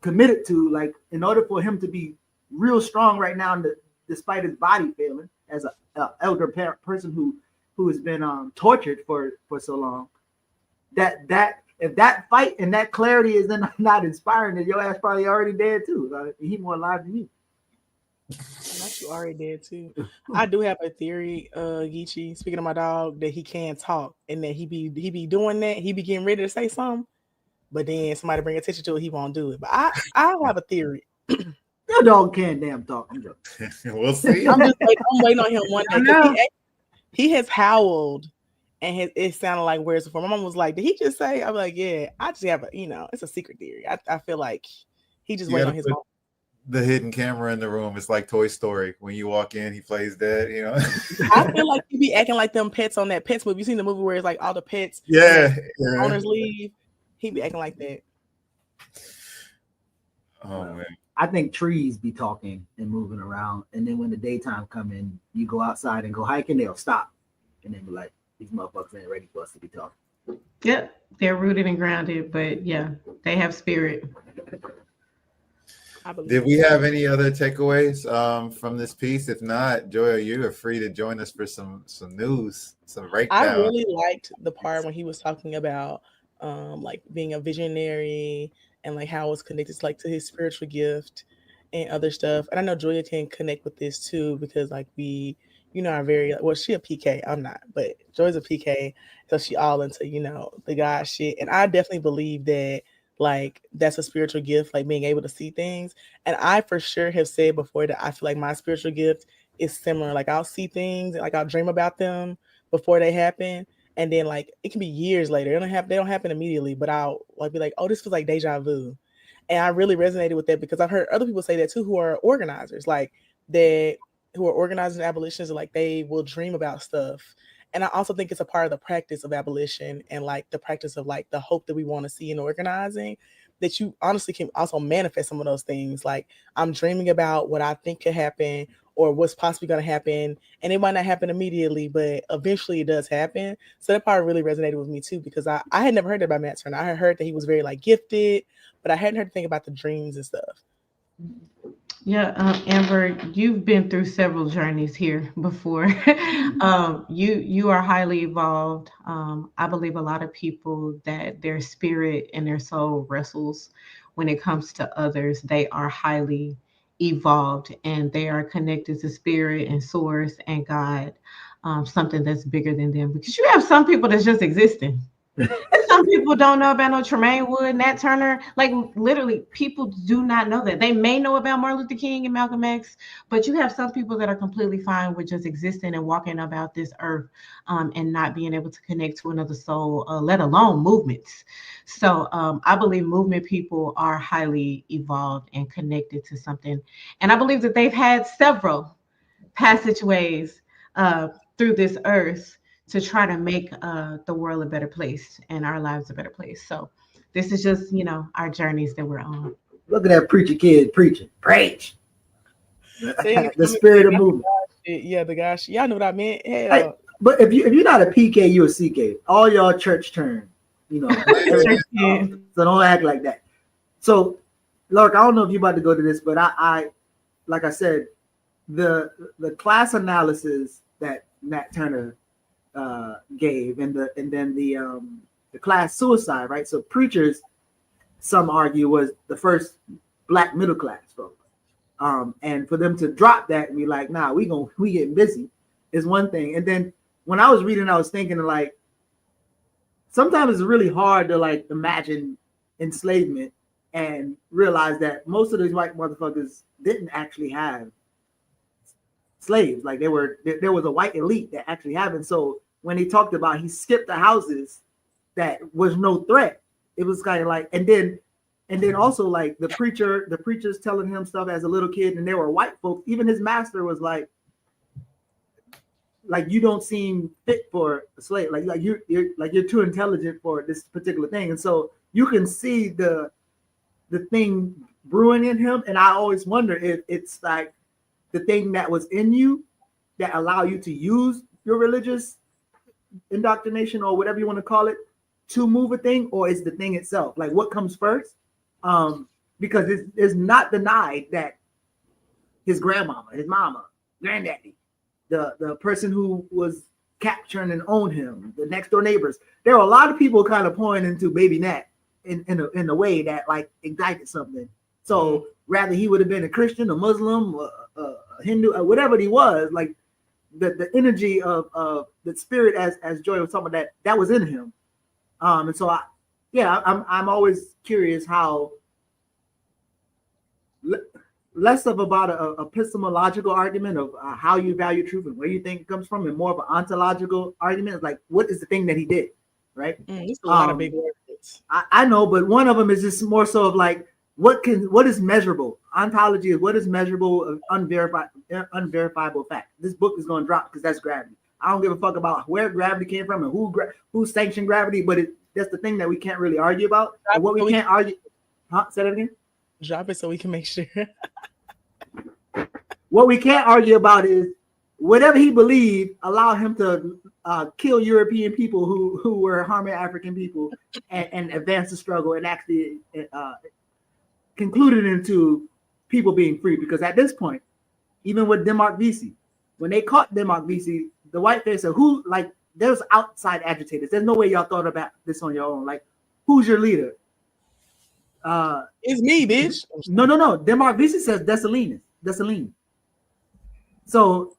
committed to, like in order for him to be real strong right now, despite his body failing, as an elder person who has been tortured for so long, that if that fight and that clarity is then not inspiring, then your ass probably already dead too. He more alive than you. Not you already dead too. I do have a theory, Geechee, speaking of my dog, that he can talk and that he be doing that. He be getting ready to say something, but then somebody bring attention to it, he won't do it. But I have a theory. Your dog can't damn talk. I'm joking. We'll see. I'm waiting on him one day because he has howled and it sounded like words before. My mom was like, "Did he just say?" I'm like, "Yeah." I just have it's a secret theory. I feel like he just waiting on his mom. The hidden camera in the room. It's like Toy Story. When you walk in, he plays dead. I feel like he be acting like them pets on that Pets movie. You seen the movie where it's like all the pets, owners leave. He be acting like that. Oh man. I think trees be talking and moving around, and then when the daytime come in, you go outside and go hiking, they'll stop, and then be like, "These motherfuckers ain't ready for us to be talking." Yep, they're rooted and grounded, but yeah, they have spirit. Did we have any other takeaways from this piece? If not, Joy, you are free to join us for some news, some breakdown. I really liked the part when he was talking about like being a visionary and like how it's connected to his spiritual gift and other stuff. And I know Julia can connect with this too because like we, are very she a PK. I'm not, but Joy's a PK, so she all into the God shit. And I definitely believe that like that's a spiritual gift, like being able to see things. And I for sure have said before that I feel like my spiritual gift is similar. Like I'll see things and like I'll dream about them before they happen. And then like it can be years later. They don't happen immediately, but I'll like be like, oh, this was like deja vu. And I really resonated with that because I've heard other people say that too who are organizers, like that who are organizers and abolitionists, like they will dream about stuff. And I also think it's a part of the practice of abolition and like the practice of like the hope that we want to see in organizing, that you honestly can also manifest some of those things. Like I'm dreaming about what I think could happen or what's possibly going to happen. And it might not happen immediately, but eventually it does happen. So that part really resonated with me too, because I had never heard that about Matt Turner. I had heard that he was very like gifted, but I hadn't heard to think about the dreams and stuff. Yeah, Amber, you've been through several journeys here before. You are highly evolved. I believe a lot of people that their spirit and their soul wrestles when it comes to others. They are highly evolved and they are connected to spirit and source and God, something that's bigger than them. Because you have some people that's just existing. Some people don't know about no Tremane Wood, Nat Turner. Like literally, people do not know that. They may know about Martin Luther King and Malcolm X, but you have some people that are completely fine with just existing and walking about this earth, and not being able to connect to another soul, let alone movements. So I believe movement people are highly evolved and connected to something, and I believe that they've had several passageways through this earth to try to make the world a better place and our lives a better place. So this is just, our journeys that we're on. Look at that preacher kid preaching. Preach. The spirit of movement. Yeah, the gosh. Y'all know what I meant. Hell. Hey, but if you're not a PK, you're a CK. All y'all church turn, so don't act like that. So, Laurick, I don't know if you're about to go to this, but I like I said, the class analysis that Nat Turner gave, and then the class suicide, right? So preachers, some argue, was the first black middle class folks, and for them to drop that and be like, nah, we getting busy is one thing. And then when I was reading, I was thinking like, sometimes it's really hard to like imagine enslavement and realize that most of these white motherfuckers didn't actually have slaves. Like there was a white elite that actually had it. So when he talked about he skipped the houses that was no threat, it was kind of like, and then also like the preachers telling him stuff as a little kid, and there were white folks. Even his master was like you don't seem fit for a slave. Like you're too intelligent for this particular thing. And so you can see the thing brewing in him. And I always wonder if it's like the thing that was in you that allow you to use your religious indoctrination or whatever you want to call it to move a thing, or is the thing itself? Like what comes first? Because it's not denied that his grandmama, his mama, granddaddy, the person who was capturing and owned him, the next door neighbors. There were a lot of people kind of pouring into Baby Nat in a way that like ignited something. So rather he would have been a Christian, a Muslim, a Hindu, whatever he was, like the energy of the spirit, as Joy was talking about, that was in him. And so I'm always curious how less of about a epistemological argument of how you value truth and where you think it comes from, and more of an ontological argument. Like, what is the thing that he did, right? It's a lot of big words. I know, but one of them is just more so of like, what is measurable? Ontology is what is measurable, unverifiable fact. This book is going to drop because that's gravity. I don't give a fuck about where gravity came from and who sanctioned gravity, but that's the thing that we can't really argue about. And what we can't argue, say that again. Drop it so we can make sure. What we can't argue about is whatever he believed allowed him to kill European people who were harming African people and advance the struggle and actually concluded into people being free. Because at this point, even with Denmark Vesey, when they caught Denmark Vesey, the white face said, there's outside agitators. There's no way y'all thought about this on your own. Like, who's your leader? It's me, bitch. No. Denmark Vesey says Dessalines. So,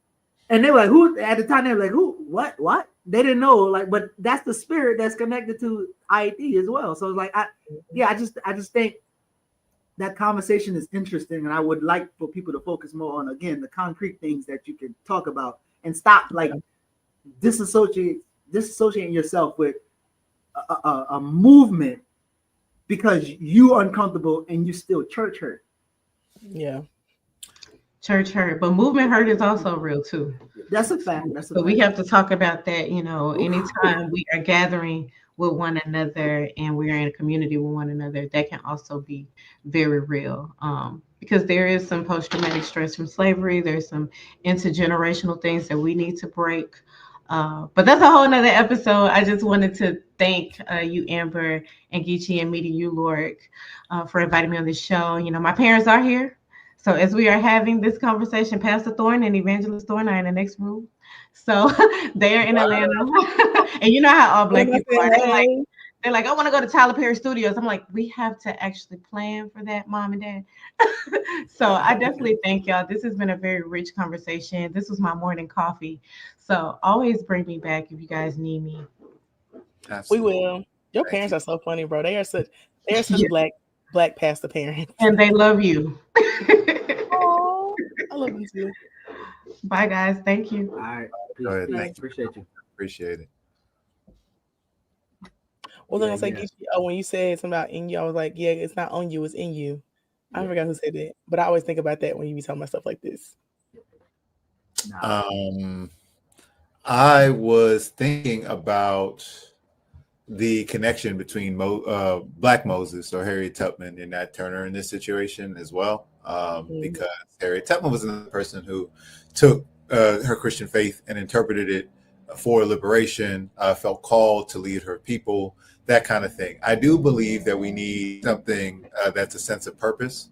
and they were like, who? At the time, they were like, who? What? They didn't know. Like, but that's the spirit that's connected to IED as well. So it's like, I just think that conversation is interesting, and I would like for people to focus more on, again, the concrete things that you can talk about and stop like disassociating yourself with a movement because you uncomfortable and you still church hurt. Yeah. Church hurt, but movement hurt is also real too. That's a fact. So we have to talk about that. Anytime we are gathering with one another and we are in a community with one another, that can also be very real. Because there is some post-traumatic stress from slavery. There's some intergenerational things that we need to break. But that's a whole nother episode. I just wanted to thank you, Amber, and Geechee, and meeting you, Laurick, for inviting me on this show. My parents are here. So as we are having this conversation, Pastor Thorne and Evangelist Thorne are in the next room. So they are in Atlanta. And you know how all Black people are. They're like, I want to go to Tyler Perry Studios. I'm like, we have to actually plan for that, Mom and Dad. So I definitely thank y'all. This has been a very rich conversation. This was my morning coffee. So always bring me back if you guys need me. Absolutely. We will. Your parents are so funny, bro. They are such black pastor parents. And they love you. Oh, I love you too. Bye, guys. Thank you. All right. Go ahead. Appreciate you. Appreciate it. What was I gonna say? When you said something about in you, I was like, yeah, it's not on you, it's in you. I forgot who said that, but I always think about that when you be talking about stuff like this. I was thinking about the connection between Black Moses or Harriet Tubman and Nat Turner in this situation as well, because Harriet Tubman was another person who took her Christian faith and interpreted it for liberation, felt called to lead her people, that kind of thing. I do believe that we need something that's a sense of purpose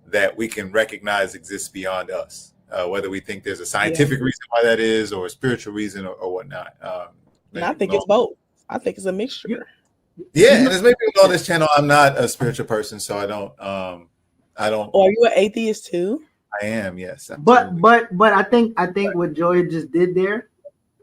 that we can recognize exists beyond us, whether we think there's a scientific reason why that is or a spiritual reason or whatnot. And I think it's both. I think it's a mixture. Yeah, and as maybe on this channel, I'm not a spiritual person, so I don't. Oh, are you an atheist too? I am, yes. Absolutely. But I think what Joy just did there,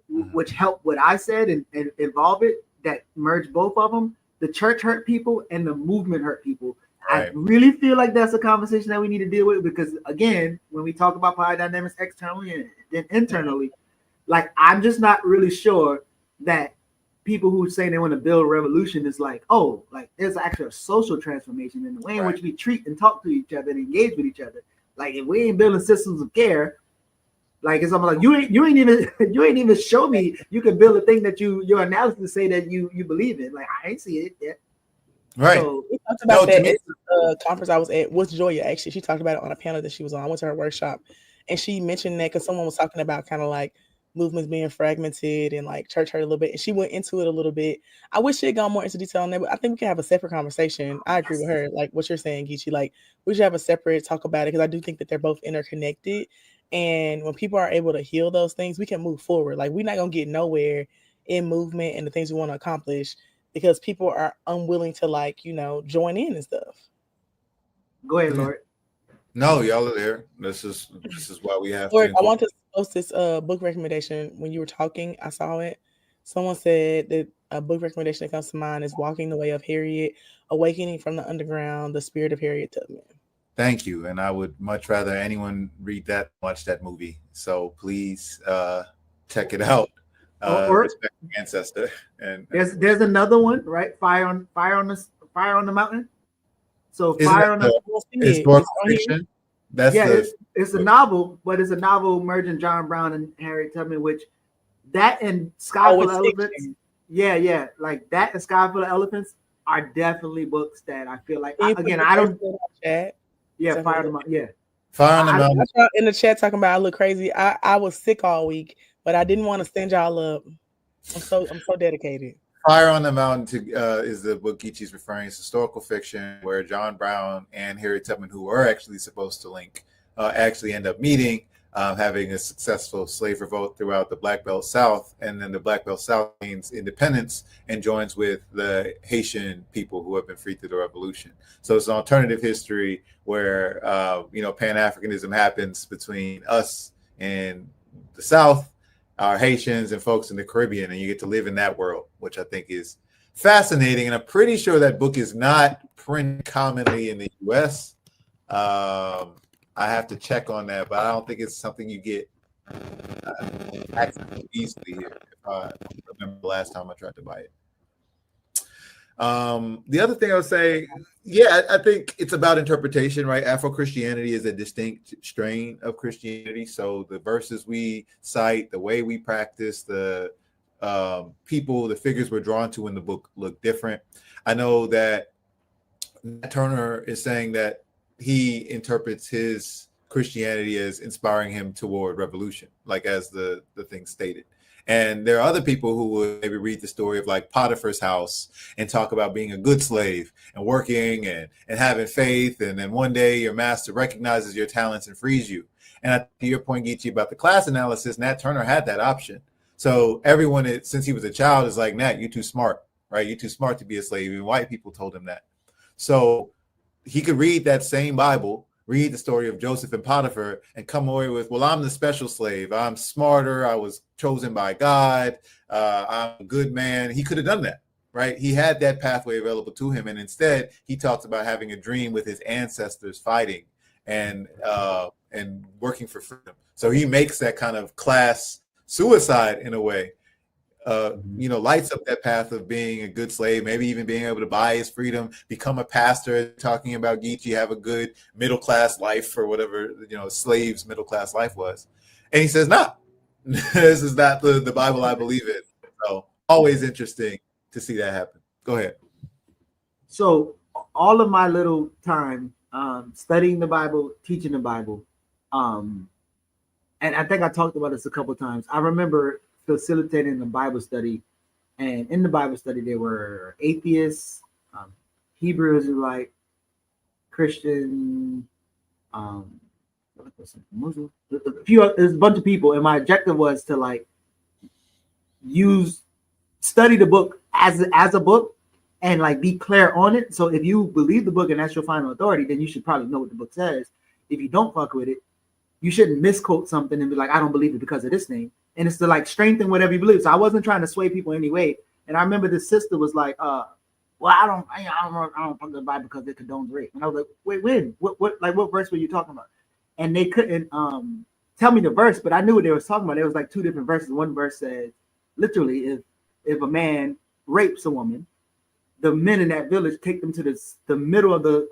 which helped what I said and evolve it, that merge both of them. The church hurt people and the movement hurt people. Right. I really feel like that's a conversation that we need to deal with, because again, when we talk about power dynamics externally and then internally, like I'm just not really sure that people who say they want to build a revolution is like, oh, like there's actually a social transformation in the way in which we treat and talk to each other and engage with each other. Like if we ain't building systems of care, like it's almost like you ain't even show me you can build a thing that your analysis say that you believe in. Like I ain't see it yet. Right. So we talked about that at the conference I was at with Joya. Actually, she talked about it on a panel that she was on. I went to her workshop, and she mentioned that because someone was talking about kind of like movements being fragmented and like church hurt a little bit, and she went into it a little bit. I wish she had gone more into detail on that, but I think we can have a separate conversation. I agree with her, like what you're saying, Geechee. Like we should have a separate talk about it because I do think that they're both interconnected, and when people are able to heal those things, we can move forward. Like we're not gonna get nowhere in movement and the things we want to accomplish because people are unwilling to like, join in and stuff. Go ahead, Lord. No, y'all are there. This is why we have Lord, I want to post this book recommendation. When you were talking, I saw it. Someone said that a book recommendation that comes to mind is Walking the Way of Harriet, Awakening from the Underground, The Spirit of Harriet Tubman. Thank you. And I would much rather anyone read that, watch that movie. So please check it out. Respect the ancestor. And there's another one, right? Fire on the Mountain. So Fire on the historical fiction. It's a novel, but it's a novel merging John Brown and Harriet Tubman, which that and Sky Full of Elephants. Yeah, like that and Sky Full of Elephants are definitely books that I feel like I don't. Yeah, Fire on the Mountain. Yeah, Fire on the Mountain. In the chat talking about I look crazy. I was sick all week, but I didn't want to stand y'all up. I'm so dedicated. Fire on the Mountain is the book Geechee's referring. It's historical fiction where John Brown and Harriet Tubman, who were actually supposed to link, actually end up meeting, having a successful slave revolt throughout the Black Belt South. And then the Black Belt South gains independence and joins with the Haitian people who have been freed through the revolution. So it's an alternative history where, Pan-Africanism happens between us and the South, our Haitians and folks in the Caribbean, and you get to live in that world, which I think is fascinating. And I'm pretty sure that book is not printed commonly in the U.S. I have to check on that, but I don't think it's something you get access to easily here. If I remember the last time I tried to buy it. The other thing I would say, I think it's about interpretation, right? Afro-Christianity is a distinct strain of Christianity. So the verses we cite, the way we practice, the people, the figures we're drawn to in the book look different. I know that Nat Turner is saying that he interprets his Christianity as inspiring him toward revolution, like as the thing stated. And there are other people who would maybe read the story of like Potiphar's house and talk about being a good slave and working and having faith. And then one day your master recognizes your talents and frees you. And to your point, Geechee, about the class analysis, Nat Turner had that option. So everyone, since he was a child, is like, Nat, you're too smart, right? You're too smart to be a slave. Even white people told him that. So he could read that same Bible, read the story of Joseph and Potiphar, and come away with, well, I'm the special slave. I'm smarter. I was chosen by God. I'm a good man. He could have done that, right? He had that pathway available to him. And instead, he talks about having a dream with his ancestors fighting and working for freedom. So he makes that kind of class suicide in a way, lights up that path of being a good slave, maybe even being able to buy his freedom, become a pastor, talking about Geechee, have a good middle-class life or whatever, slaves' middle-class life was. And he says, no, this is not the Bible I believe in. So always interesting to see that happen. Go ahead. So all of my little time studying the Bible, teaching the Bible, and I think I talked about this a couple of times. I remember facilitating the Bible study, and in the Bible study there were atheists, Hebrew Israelite, Christian, Muslim, there's a bunch of people, and my objective was to like study the book as a book and like be clear on it. So if you believe the book and that's your final authority, then you should probably know what the book says. If you don't fuck with it, you shouldn't misquote something and be like, I don't believe it because of this thing. And it's to like strengthen whatever you believe. So I wasn't trying to sway people anyway. And I remember the sister was like, well, I don't fuck the Bible because it condones rape. And I was like, wait, when? What verse were you talking about? And they couldn't tell me the verse, but I knew what they was talking about. There was like two different verses. One verse said, literally, if a man rapes a woman, the men in that village take them to the middle of the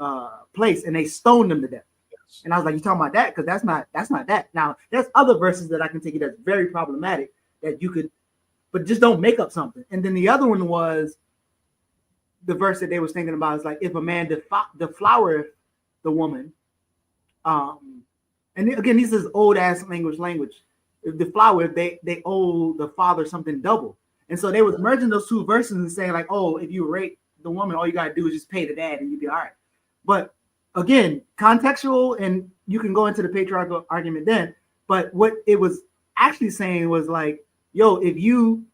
place and they stone them to death. Yes. And I was like, you talking about that? Because that's not that. Now, there's other verses that I can take you that's very problematic that you could, but just don't make up something. And then the other one was the verse that they was thinking about is like, if a man deflowereth the woman, and again, this is old ass language. If deflower, they owe the father something double. And so they was merging those two verses and saying like, oh, if you rape the woman, all you gotta do is just pay the dad and you'll be all right. But again, contextual, and you can go into the patriarchal argument then. But what it was actually saying was like, yo, if you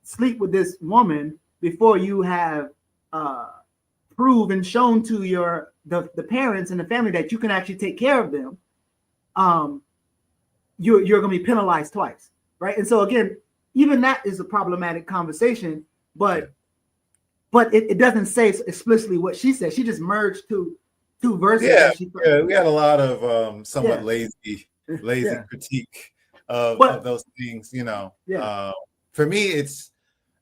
sleep with this woman before you have proved and shown to the parents and the family that you can actually take care of them, you're gonna be penalized twice, right? And so again, even that is a problematic conversation, but it doesn't say explicitly what she said. She just merged two verses. Yeah, we had a lot of somewhat lazy critique of those things, you know. For me,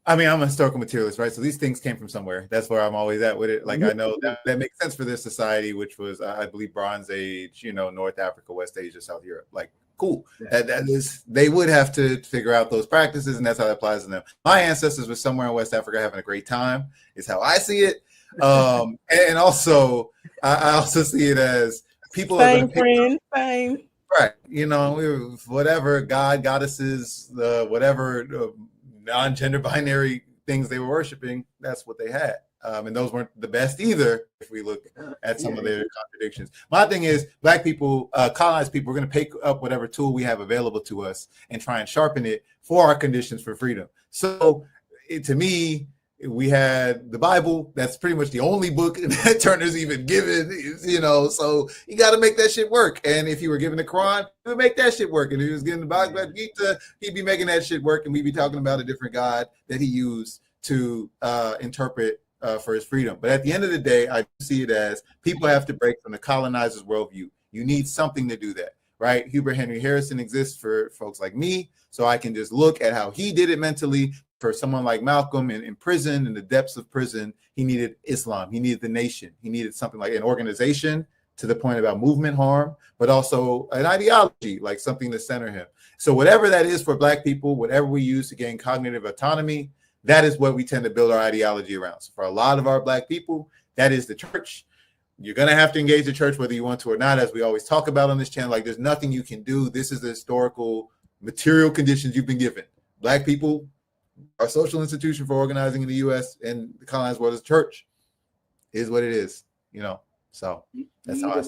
I'm a historical materialist, right? So these things came from somewhere. That's where I'm always at with it. Like, I know that makes sense for this society, which was, I believe, Bronze Age, you know, North Africa, West Asia, South Europe. Like, cool. Yeah. That is, they would have to figure out those practices, and that's how that applies to them. My ancestors were somewhere in West Africa having a great time, is how I see it. And also, I also see it as people are going to pick right, you know, whatever god, goddesses, whatever non-gender binary things they were worshiping, that's what they had. And those weren't the best either, if we look at some of their contradictions. My thing is, Black people, colonized people, we're going to pick up whatever tool we have available to us and try and sharpen it for our conditions for freedom. So to me, we had the Bible. That's pretty much the only book that Turner's even given, you know, so you got to make that shit work. And if you were given the Quran, he would make that shit work. And if he was given the Bhagavad Gita, he'd be making that shit work. And we'd be talking about a different God that he used to interpret for his freedom. But at the end of the day, I see it as people have to break from the colonizer's worldview. You need something to do that, right? Hubert Henry Harrison exists for folks like me, so I can just look at how he did it mentally. For someone like Malcolm in prison, in the depths of prison, he needed Islam. He needed the nation. He needed something like an organization, to the point about movement harm, but also an ideology, like something to center him. So whatever that is for Black people, whatever we use to gain cognitive autonomy, that is what we tend to build our ideology around. So for a lot of our Black people, that is the church. You're going to have to engage the church whether you want to or not, as we always talk about on this channel. Like, there's nothing you can do. This is the historical material conditions you've been given. Black people, our social institution for organizing in the U.S. and the colonized world is church. Is what it is, you know. So that's how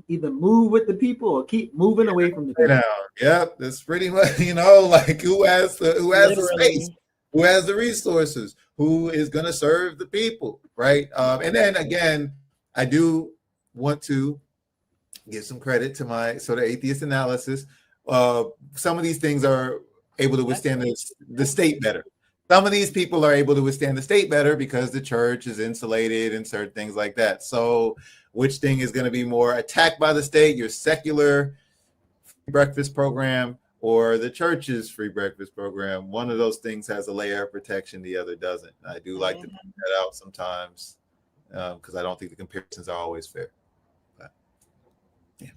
either move with the people or keep moving away from the people. Yeah, that's pretty much, you know, like who has the space, who has the resources, who is going to serve the people, right? And then again, I do want to give some credit to my sort of atheist analysis. Some of these things are able to withstand the state better. Some of these people are able to withstand the state better because the church is insulated and certain things like that. So which thing is going to be more attacked by the state, your secular free breakfast program or the church's free breakfast program? One of those things has a layer of protection, the other doesn't. I do like to point that out sometimes because I don't think the comparisons are always fair. But, yeah.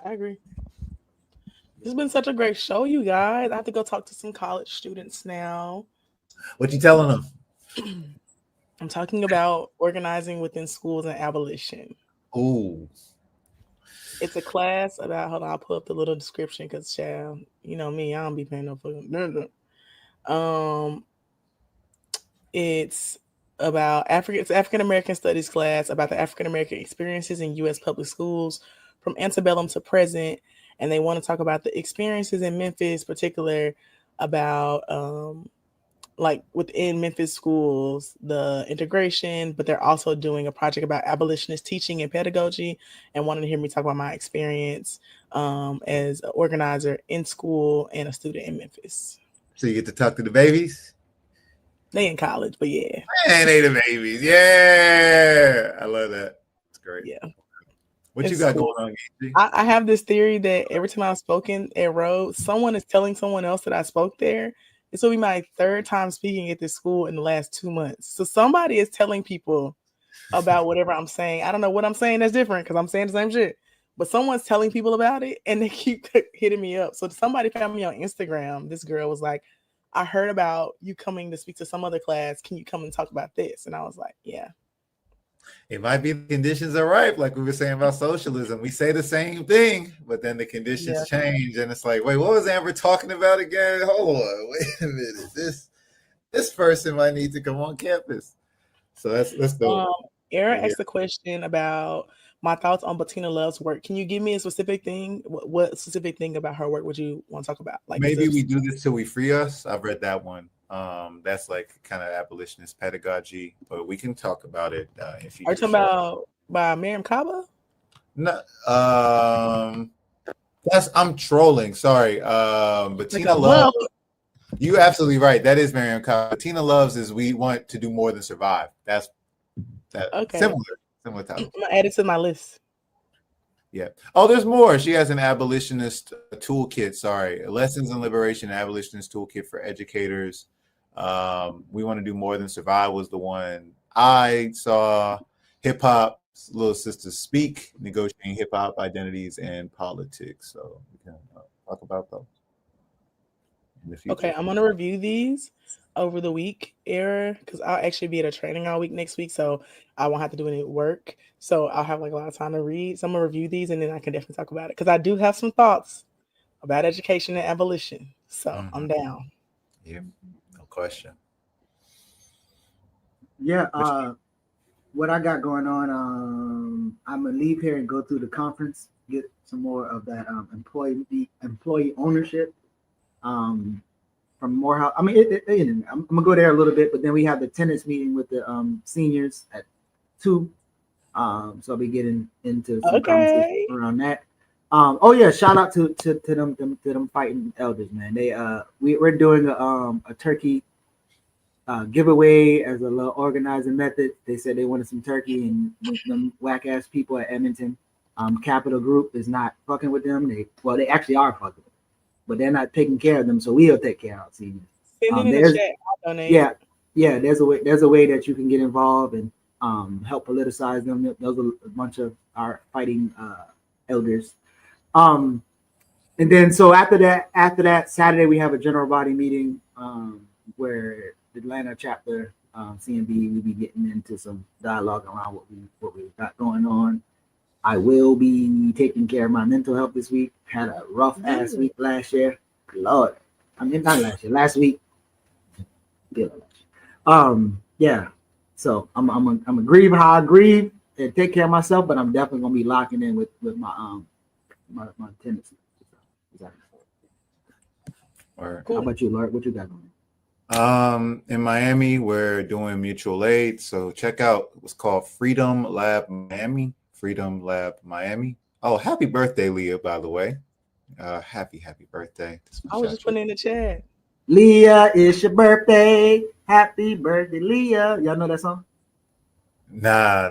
I agree. This has been such a great show, you guys. I have to go talk to some college students now. What you telling them? I'm talking about organizing within schools and abolition. Ooh. It's a class about, hold on, I'll pull up the little description because, child, you know me, I don't be paying no fucking. It's about African American Studies class about the African American experiences in U.S. public schools from antebellum to present. And they want to talk about the experiences in Memphis, particular about like within Memphis schools, the integration, but they're also doing a project about abolitionist teaching and pedagogy and wanting to hear me talk about my experience as an organizer in school and a student in Memphis. So you get to talk to the babies? They in college, but yeah. Man, they the babies. Yeah. I love that. It's great. Yeah. What you It's got cool. going on, Geechee? I have this theory that every time I've spoken at Rhodes, someone is telling someone else that I spoke there. This will be my third time speaking at this school in the last 2 months. So somebody is telling people about whatever I'm saying. I don't know what I'm saying that's different because I'm saying the same shit. But someone's telling people about it and they keep hitting me up. So somebody found me on Instagram. This girl was like, I heard about you coming to speak to some other class. Can you come and talk about this? And I was like, yeah. It might be the conditions are ripe, like we were saying about socialism. We say the same thing, but then the conditions change, and it's like, wait, what was Amber talking about again? Hold on, wait a minute. This person might need to come on campus. So let's go. Era asked a question about my thoughts on Bettina Love's work. Can you give me a specific thing? What specific thing about her work would you want to talk about? Like maybe we do this till we free us. I've read that one. That's like kind of abolitionist pedagogy, but we can talk about it if you. Are you talking about by Miriam Kaba? No, I'm trolling. Sorry, Bettina Love. You absolutely right. That is Miriam Kaba. Bettina Loves is we want to do more than survive. That's that. Okay. Similar topic. I'm gonna add it to my list. Yeah. Oh, there's more. She has an abolitionist toolkit. Sorry, Lessons in Liberation, abolitionist toolkit for educators. We want to do more than survive was the one I saw. Hip Hop's Little Sisters Speak, negotiating hip hop identities and politics. So we can talk about those. Okay, I'm gonna review these over the week, Era, because I'll actually be at a training all week next week, so I won't have to do any work. So I'll have like a lot of time to read. So I'm gonna review these, and then I can definitely talk about it because I do have some thoughts about education and abolition. So I'm down. Yeah, no question. Yeah. What I got going on, I'm gonna leave here and go through the conference, get some more of that employee ownership. From Morehouse. I mean, I'm gonna go there a little bit, but then we have the tenants meeting with the seniors at 2. So I'll be getting into some conversation around that. Oh yeah, shout out to them fighting elders, man. We're doing a turkey giveaway as a little organizing method. They said they wanted some turkey, and them whack ass people at Edmonton Capital Group is not fucking with them. They actually are fucking with them, but they're not taking care of them, so we'll take care of our seniors. Send it in the chat. I'll donate. Yeah. There's a way that you can get involved and help politicize them. Those are a bunch of our fighting elders. And then so after that Saturday we have a general body meeting where the Atlanta chapter CMB will be getting into some dialogue around what we got going on. I will be taking care of my mental health this week. Had a rough ass week last year. Lord, I mean not last year. Last week. Yeah. So I'm gonna grieve how I grieve and take care of myself, but I'm definitely gonna be locking in with my my tendency. Exactly. Cool. How about you, Laurick? What you got going? In Miami, we're doing mutual aid. So check out what's called Freedom Lab Miami. Freedom Lab Miami. Oh, happy birthday, Leah, by the way. Happy birthday. I was just putting it in the chat. Leah, it's your birthday. Happy birthday, Leah. Y'all know that song? Nah.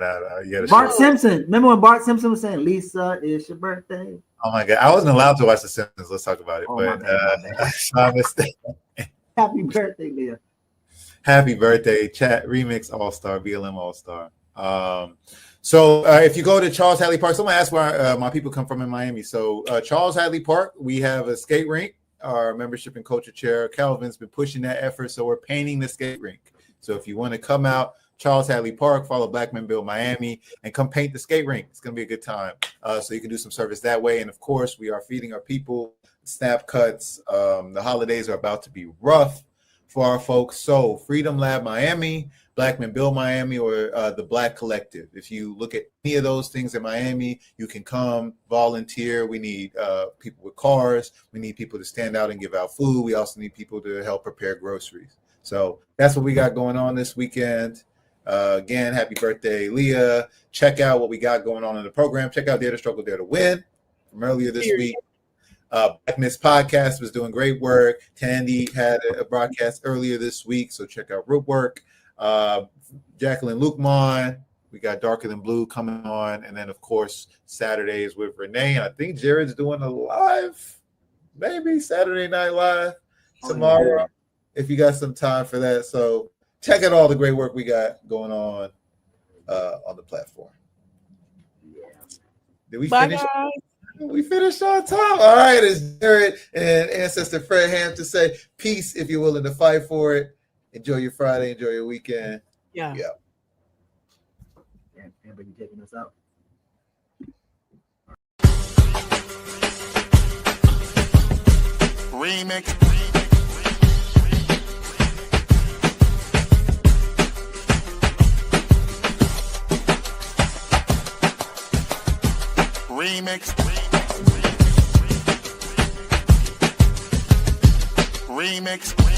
Bart Simpson. Remember when Bart Simpson was saying, Lisa, it's your birthday? Oh my God. I wasn't allowed to watch The Simpsons. Let's talk about it. But my mistake. Happy birthday, Leah. Happy birthday. Chat Remix All-Star, BLM All-Star. So if you go to Charles Hadley Park, someone asked where my people come from in Miami. So Charles Hadley Park, we have a skate rink. Our membership and culture chair, Calvin's been pushing that effort. So we're painting the skate rink. So if you want to come out, Charles Hadley Park, follow Black Men Build Miami, and come paint the skate rink. It's going to be a good time. So you can do some service that way. And of course, we are feeding our people snap cuts. The holidays are about to be rough for our folks. So Freedom Lab Miami, Black Men Build Miami, or the Black Collective. If you look at any of those things in Miami, you can come volunteer. We need people with cars. We need people to stand out and give out food. We also need people to help prepare groceries. So that's what we got going on this weekend. Again, happy birthday, Leah. Check out what we got going on in the program. Check out Dare to Struggle, Dare to Win from earlier this week. Blackness Podcast was doing great work. Tandy had a broadcast earlier this week, so check out Root Work. Jacqueline Lukemon, we got Darker Than Blue coming on, and then of course Saturdays with Renee. And I think Jared's doing a live, maybe Saturday Night Live tomorrow, if you got some time for that. So check out all the great work we got going on the platform. Did we finish? Guys. We finished on time. All right, it's Jared and Ancestor Fred Ham to say peace if you're willing to fight for it. Enjoy your Friday. Enjoy your weekend. Yeah. Amber, you taking us out? Remix. Remix. Remix. Remix.